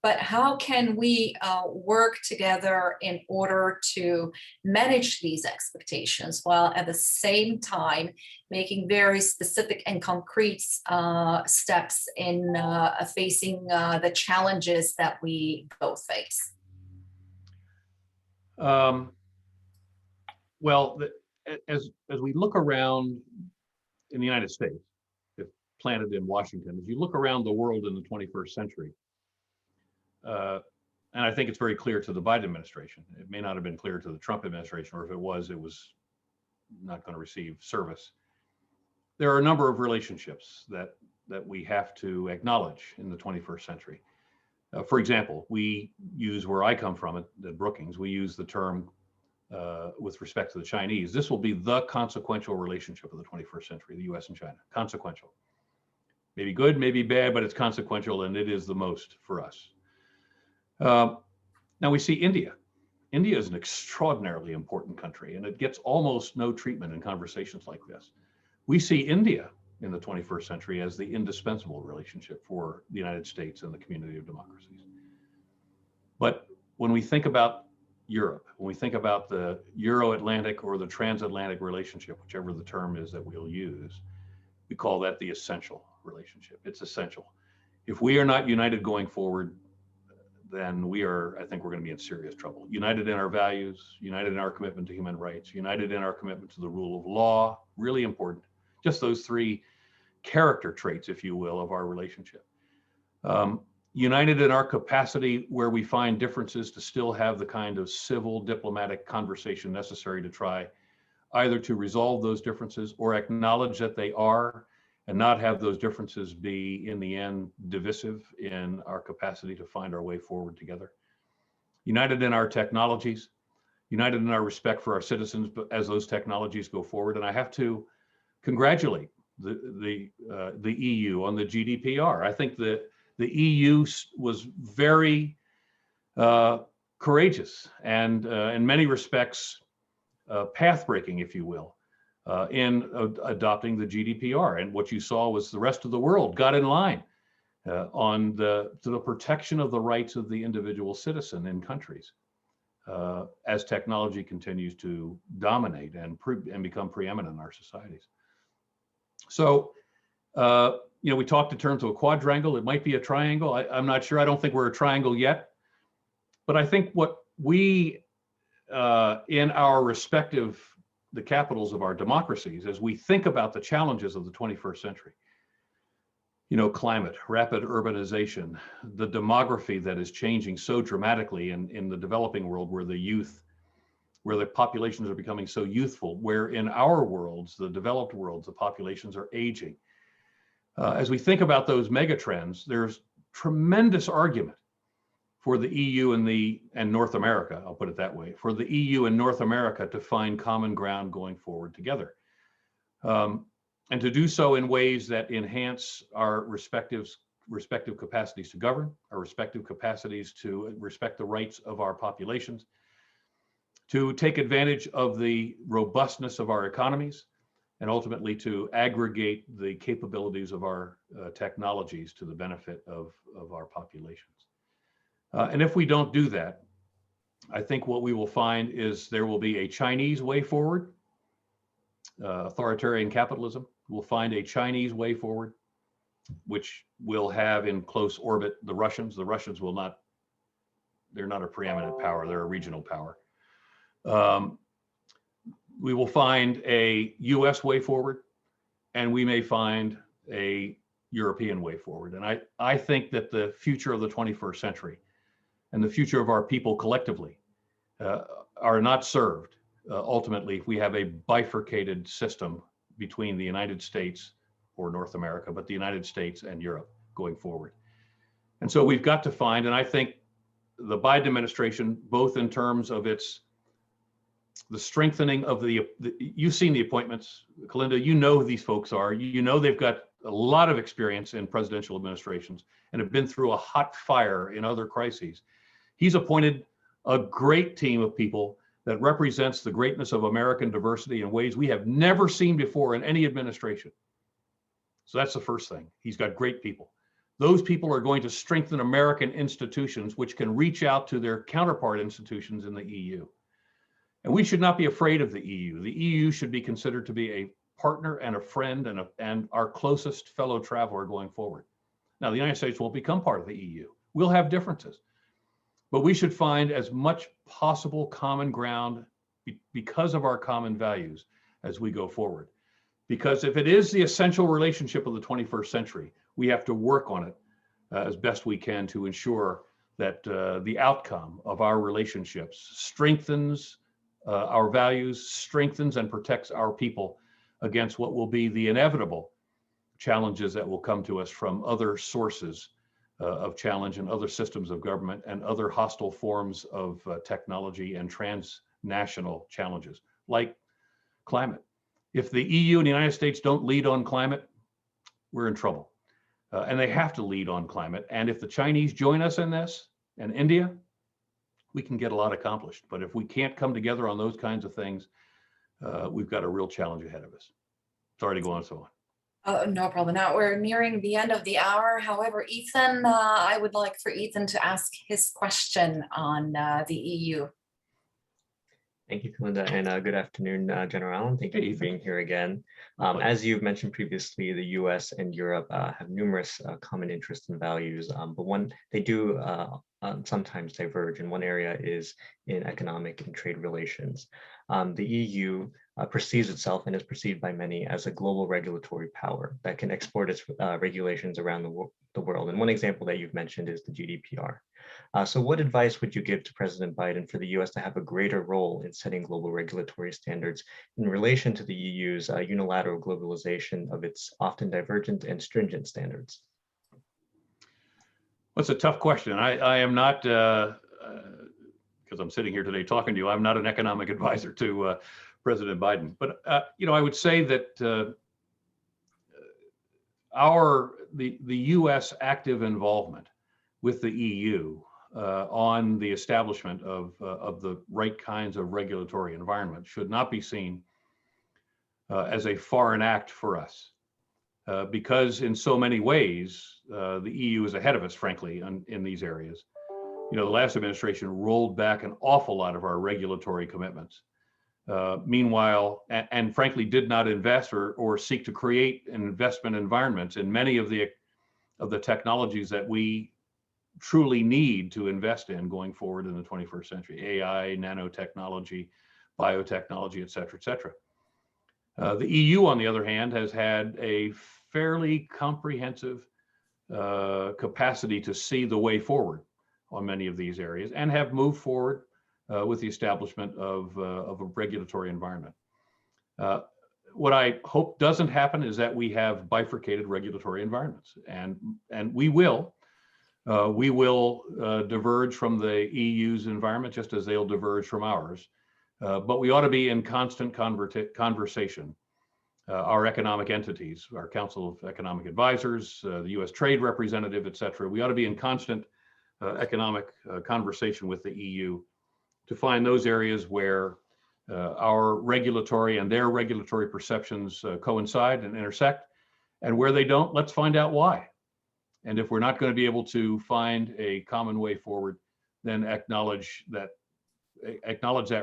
But how can we work together in order to manage these expectations while at the same time making very specific and concrete steps in facing the challenges that we both face? Well, as we look around in the United States, if planted in Washington, as you look around the world in the 21st century, and I think it's very clear to the Biden administration. It may not have been clear to the Trump administration, or if it was not going to receive service. There are a number of relationships that we have to acknowledge in the 21st century. For example, we use, where I come from at Brookings, we use the term with respect to the Chinese. This will be the consequential relationship of the 21st century, the US and China. Consequential. Maybe good, maybe bad, but it's consequential, and it is the most for us. Now we see India. India is an extraordinarily important country, and it gets almost no treatment in conversations like this. We see India in the 21st century as the indispensable relationship for the United States and the community of democracies. But when we think about Europe, when we think about the Euro-Atlantic or the transatlantic relationship, whichever the term is that we'll use, we call that the essential relationship. It's essential. If we are not united going forward, then I think we're going to be in serious trouble. United in our values, united in our commitment to human rights, united in our commitment to the rule of law, really important. Just those three character traits, if you will, of our relationship. United in our capacity where we find differences to still have the kind of civil diplomatic conversation necessary to try either to resolve those differences or acknowledge that they are and not have those differences be in the end divisive in our capacity to find our way forward together. United in our technologies, united in our respect for our citizens as those technologies go forward. And I have to congratulate the EU on the GDPR. I think the EU was very courageous and in many respects path-breaking, if you will, in adopting the GDPR. And what you saw was the rest of the world got in line on the protection of the rights of the individual citizen in countries as technology continues to dominate and become preeminent in our societies. So, we talked in terms of a quadrangle. It might be a triangle. I'm not sure. I don't think we're a triangle yet. But I think what we, in our respective, the capitals of our democracies, as we think about the challenges of the 21st century, climate, rapid urbanization, the demography that is changing so dramatically in the developing world where the populations are becoming so youthful, where in our worlds, the developed worlds, the populations are aging. As we think about those mega trends, there's tremendous argument for the EU and North America, I'll put it that way, for the EU and North America to find common ground going forward together. And to do so in ways that enhance our respective capacities to govern, our respective capacities to respect the rights of our populations, to take advantage of the robustness of our economies, and ultimately to aggregate the capabilities of our technologies to the benefit of our populations. And if we don't do that, I think what we will find is there will be a Chinese way forward. Authoritarian capitalism will find a Chinese way forward, which will have in close orbit the Russians. The Russians will not, they're not a preeminent power, they're a regional power. We will find a US way forward, and we may find a European way forward. And I think that the future of the 21st century and the future of our people collectively are not served ultimately if we have a bifurcated system between the United States or North America, but the United States and Europe going forward. And so we've got to find, and I think the Biden administration, both in terms of the strengthening of you've seen the appointments, Kolinda, you know who these folks are. You know they've got a lot of experience in presidential administrations and have been through a hot fire in other crises. He's appointed a great team of people that represents the greatness of American diversity in ways we have never seen before in any administration. So that's the first thing. He's got great people. Those people are going to strengthen American institutions, which can reach out to their counterpart institutions in the EU. And we should not be afraid of the EU. The EU should be considered to be a partner and a friend and our closest fellow traveler going forward. Now, the United States won't become part of the EU. We'll have differences, but we should find as much possible common ground because of our common values as we go forward. Because if it is the essential relationship of the 21st century, we have to work on it as best we can to ensure that the outcome of our relationships strengthens our values, strengthens and protects our people against what will be the inevitable challenges that will come to us from other sources of challenge and other systems of government and other hostile forms of technology and transnational challenges like climate. If the EU and the United States don't lead on climate, we're in trouble. And they have to lead on climate. And if the Chinese join us in this, and India, we can get a lot accomplished. But if we can't come together on those kinds of things, we've got a real challenge ahead of us. Sorry to go on so on. No problem. Now we're nearing the end of the hour. However, Ethan, I would like for Ethan to ask his question on the EU. Thank you, Kolinda, and good afternoon, General Allen. Thank you for being here again. As you've mentioned previously, the US and Europe have numerous common interests and values, but one they do sometimes diverge, and one area is in economic and trade relations. The EU perceives itself and is perceived by many as a global regulatory power that can export its regulations around the world. And one example that you've mentioned is the GDPR. So what advice would you give to President Biden for the US to have a greater role in setting global regulatory standards in relation to the EU's unilateral globalization of its often divergent and stringent standards? Well, it's a tough question. I am not, because I'm sitting here today talking to you, I'm not an economic advisor to President Biden. But, I would say that the US active involvement with the EU on the establishment of the right kinds of regulatory environment should not be seen as a foreign act for us, because in so many ways, the EU is ahead of us, frankly, in these areas. The last administration rolled back an awful lot of our regulatory commitments. Meanwhile, and frankly, did not invest or seek to create an investment environments in many of the technologies that we truly need to invest in going forward in the 21st century: AI, nanotechnology, biotechnology, et cetera, et cetera. The EU, on the other hand, has had a fairly comprehensive capacity to see the way forward on many of these areas, and have moved forward with the establishment of a regulatory environment. What I hope doesn't happen is that we have bifurcated regulatory environments, and we will diverge from the EU's environment just as they'll diverge from ours. But we ought to be in constant conversation. Our economic entities, our Council of Economic Advisors, the US Trade Representative, et cetera, we ought to be in constant economic conversation with the EU to find those areas where our regulatory and their regulatory perceptions coincide and intersect, and where they don't, let's find out why. And if we're not going to be able to find a common way forward, then acknowledge that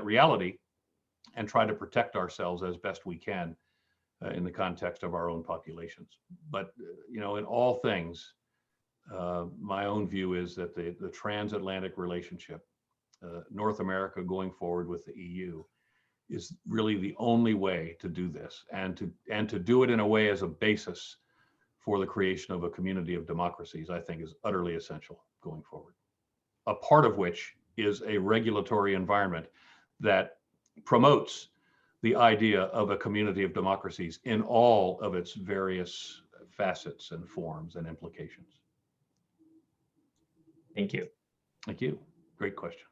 reality and try to protect ourselves as best we can in the context of our own populations. But in all things, my own view is that the transatlantic relationship, North America going forward with the EU, is really the only way to do this, and to do it in a way as a basis for the creation of a community of democracies, I think is utterly essential going forward. A part of which is a regulatory environment that promotes the idea of a community of democracies in all of its various facets and forms and implications. Thank you. Thank you. Great question.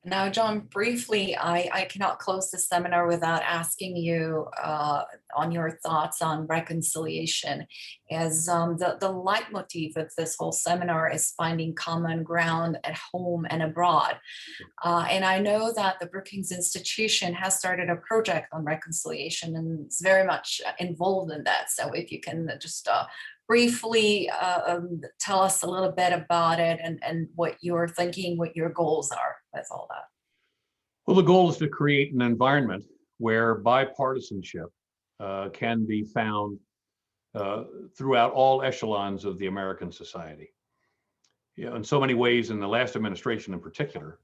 Now, John, briefly, I cannot close the seminar without asking you on your thoughts on reconciliation, as the leitmotif of this whole seminar is finding common ground at home and abroad. And I know that the Brookings Institution has started a project on reconciliation and is very much involved in that. So if you can just briefly tell us a little bit about it and what you're thinking, what your goals are with all that. Well, the goal is to create an environment where bipartisanship can be found throughout all echelons of the American society. In so many ways, in the last administration in particular,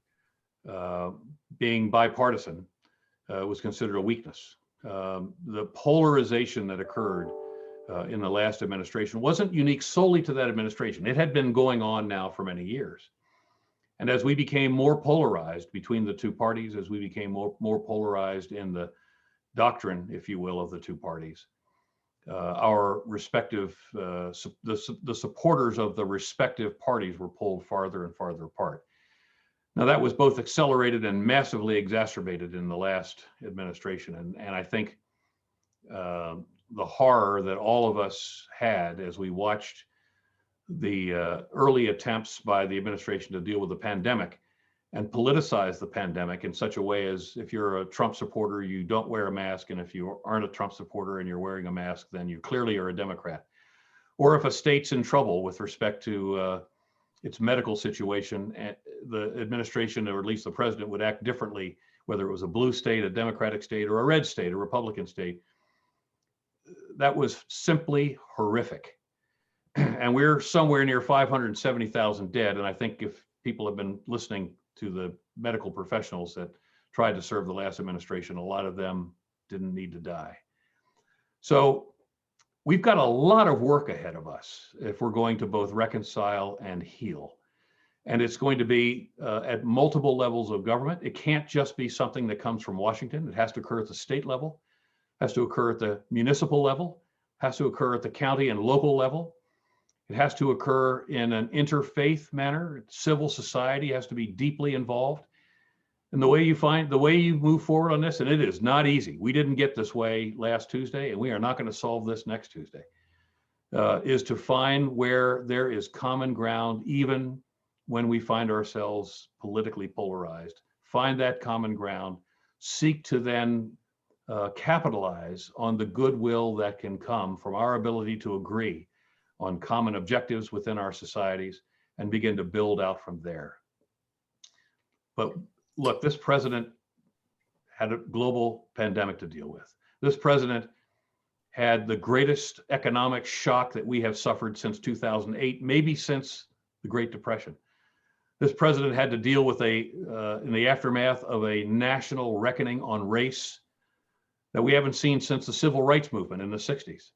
being bipartisan was considered a weakness. The polarization that occurred in the last administration wasn't unique solely to that administration. It had been going on now for many years. And as we became more polarized between the two parties, as we became more polarized in the doctrine, if you will, of the two parties, our respective, the supporters of the respective parties were pulled farther and farther apart. Now, that was both accelerated and massively exacerbated in the last administration. And I think the horror that all of us had as we watched the early attempts by the administration to deal with the pandemic and politicize the pandemic in such a way as if you're a Trump supporter, you don't wear a mask. And if you aren't a Trump supporter and you're wearing a mask, then you clearly are a Democrat. Or if a state's in trouble with respect to its medical situation, the administration, or at least the president, would act differently, whether it was a blue state, a Democratic state, or a red state, a Republican state. That was simply horrific. And we're somewhere near 570,000 dead. And I think if people have been listening to the medical professionals that tried to serve the last administration, a lot of them didn't need to die. So we've got a lot of work ahead of us if we're going to both reconcile and heal. And it's going to be at multiple levels of government. It can't just be something that comes from Washington. It has to occur at the state level, has to occur at the municipal level, has to occur at the county and local level. It has to occur in an interfaith manner. Civil society has to be deeply involved. And the way you move forward on this, and it is not easy. We didn't get this way last Tuesday, and we are not going to solve this next Tuesday, is to find where there is common ground, even when we find ourselves politically polarized. Find that common ground, seek to then capitalize on the goodwill that can come from our ability to agree on common objectives within our societies and begin to build out from there. But look, this president had a global pandemic to deal with. This president had the greatest economic shock that we have suffered since 2008, maybe since the Great Depression. This president had to deal with in the aftermath of a national reckoning on race that we haven't seen since the civil rights movement in the 60s.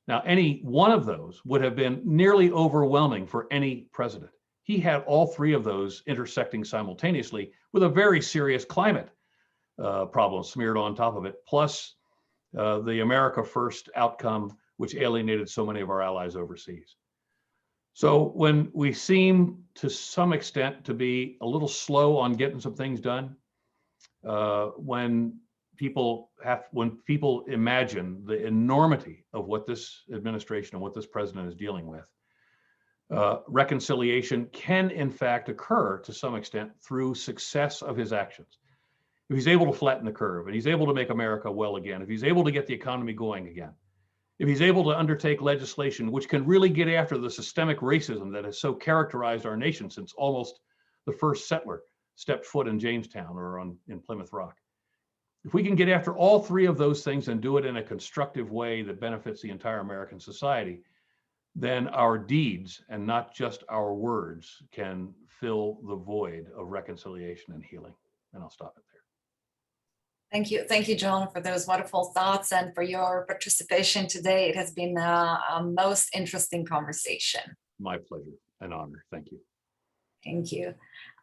Now, any one of those would have been nearly overwhelming for any president. He had all three of those intersecting simultaneously with a very serious climate problem smeared on top of it, plus the America First outcome, which alienated so many of our allies overseas. So when we seem to some extent to be a little slow on getting some things done, when people imagine the enormity of what this administration and what this president is dealing with, reconciliation can in fact occur to some extent through success of his actions. If he's able to flatten the curve and he's able to make America well again, if he's able to get the economy going again, if he's able to undertake legislation which can really get after the systemic racism that has so characterized our nation since almost the first settler stepped foot in Jamestown or in Plymouth Rock. If we can get after all three of those things and do it in a constructive way that benefits the entire American society, then our deeds and not just our words can fill the void of reconciliation and healing. And I'll stop it there. Thank you, John, for those wonderful thoughts and for your participation today. It has been a most interesting conversation. My pleasure and honor. Thank you. Thank you.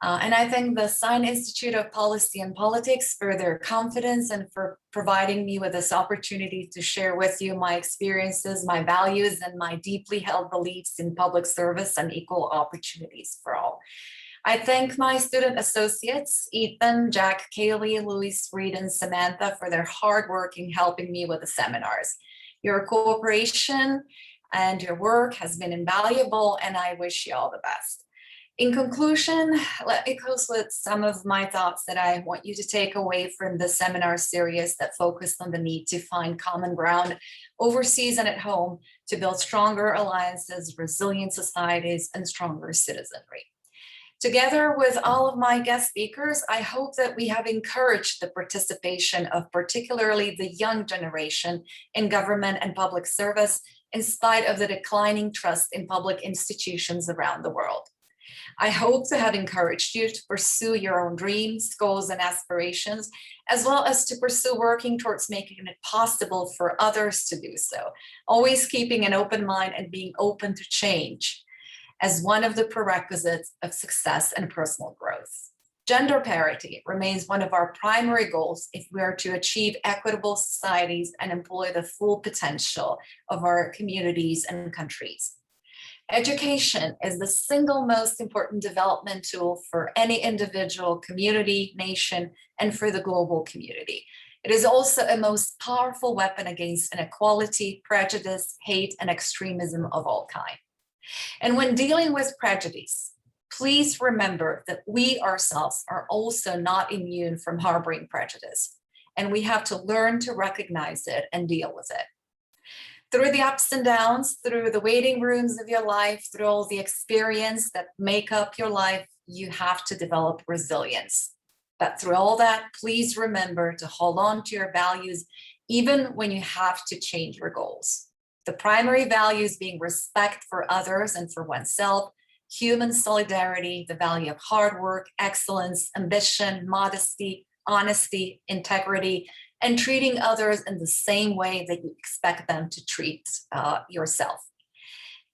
And I thank the Stein Institute of Policy and Politics for their confidence and for providing me with this opportunity to share with you my experiences, my values, and my deeply held beliefs in public service and equal opportunities for all. I thank my student associates, Ethan, Jack, Kaylee, Luis, Reed, and Samantha for their hard work in helping me with the seminars. Your cooperation and your work has been invaluable, and I wish you all the best. In conclusion, let me close with some of my thoughts that I want you to take away from the seminar series that focused on the need to find common ground overseas and at home to build stronger alliances, resilient societies, and stronger citizenry. Together with all of my guest speakers, I hope that we have encouraged the participation of particularly the young generation in government and public service, in spite of the declining trust in public institutions around the world. I hope to have encouraged you to pursue your own dreams, goals, and aspirations, as well as to pursue working towards making it possible for others to do so, always keeping an open mind and being open to change as one of the prerequisites of success and personal growth. Gender parity remains one of our primary goals if we are to achieve equitable societies and employ the full potential of our communities and countries. Education is the single most important development tool for any individual, community, nation, and for the global community. It is also a most powerful weapon against inequality, prejudice, hate, and extremism of all kinds. And when dealing with prejudice, please remember that we ourselves are also not immune from harboring prejudice, and we have to learn to recognize it and deal with it. Through the ups and downs, through the waiting rooms of your life, through all the experience that make up your life, you have to develop resilience. But through all that, please remember to hold on to your values, even when you have to change your goals. The primary values being respect for others and for oneself, human solidarity, the value of hard work, excellence, ambition, modesty, honesty, integrity, and treating others in the same way that you expect them to treat yourself.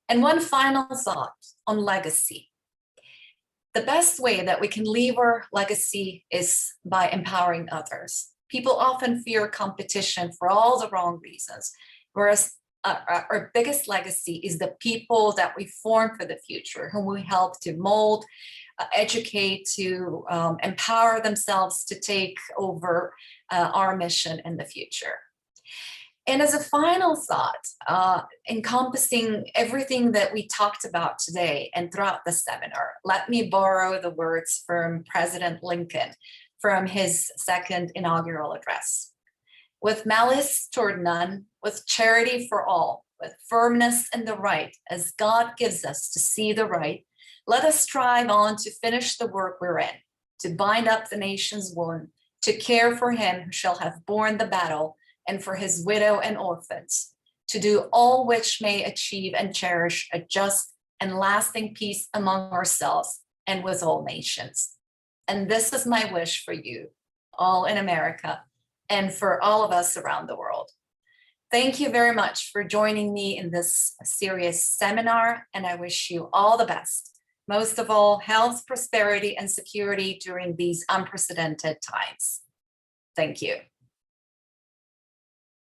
And one final thought on legacy. The best way that we can leave our legacy is by empowering others. People often fear competition for all the wrong reasons, whereas our biggest legacy is the people that we form for the future, whom we help to mold, educate, to empower themselves to take over our mission in the future. And as a final thought, encompassing everything that we talked about today and throughout the seminar, let me borrow the words from President Lincoln from his second inaugural address. With malice toward none, with charity for all, with firmness in the right, as God gives us to see the right, let us strive on to finish the work we're in, to bind up the nation's wound, to care for him who shall have borne the battle, and for his widow and orphans, to do all which may achieve and cherish a just and lasting peace among ourselves and with all nations. And this is my wish for you, all in America, and for all of us around the world. Thank you very much for joining me in this serious seminar, and I wish you all the best. Most of all, health, prosperity, and security during these unprecedented times. Thank you.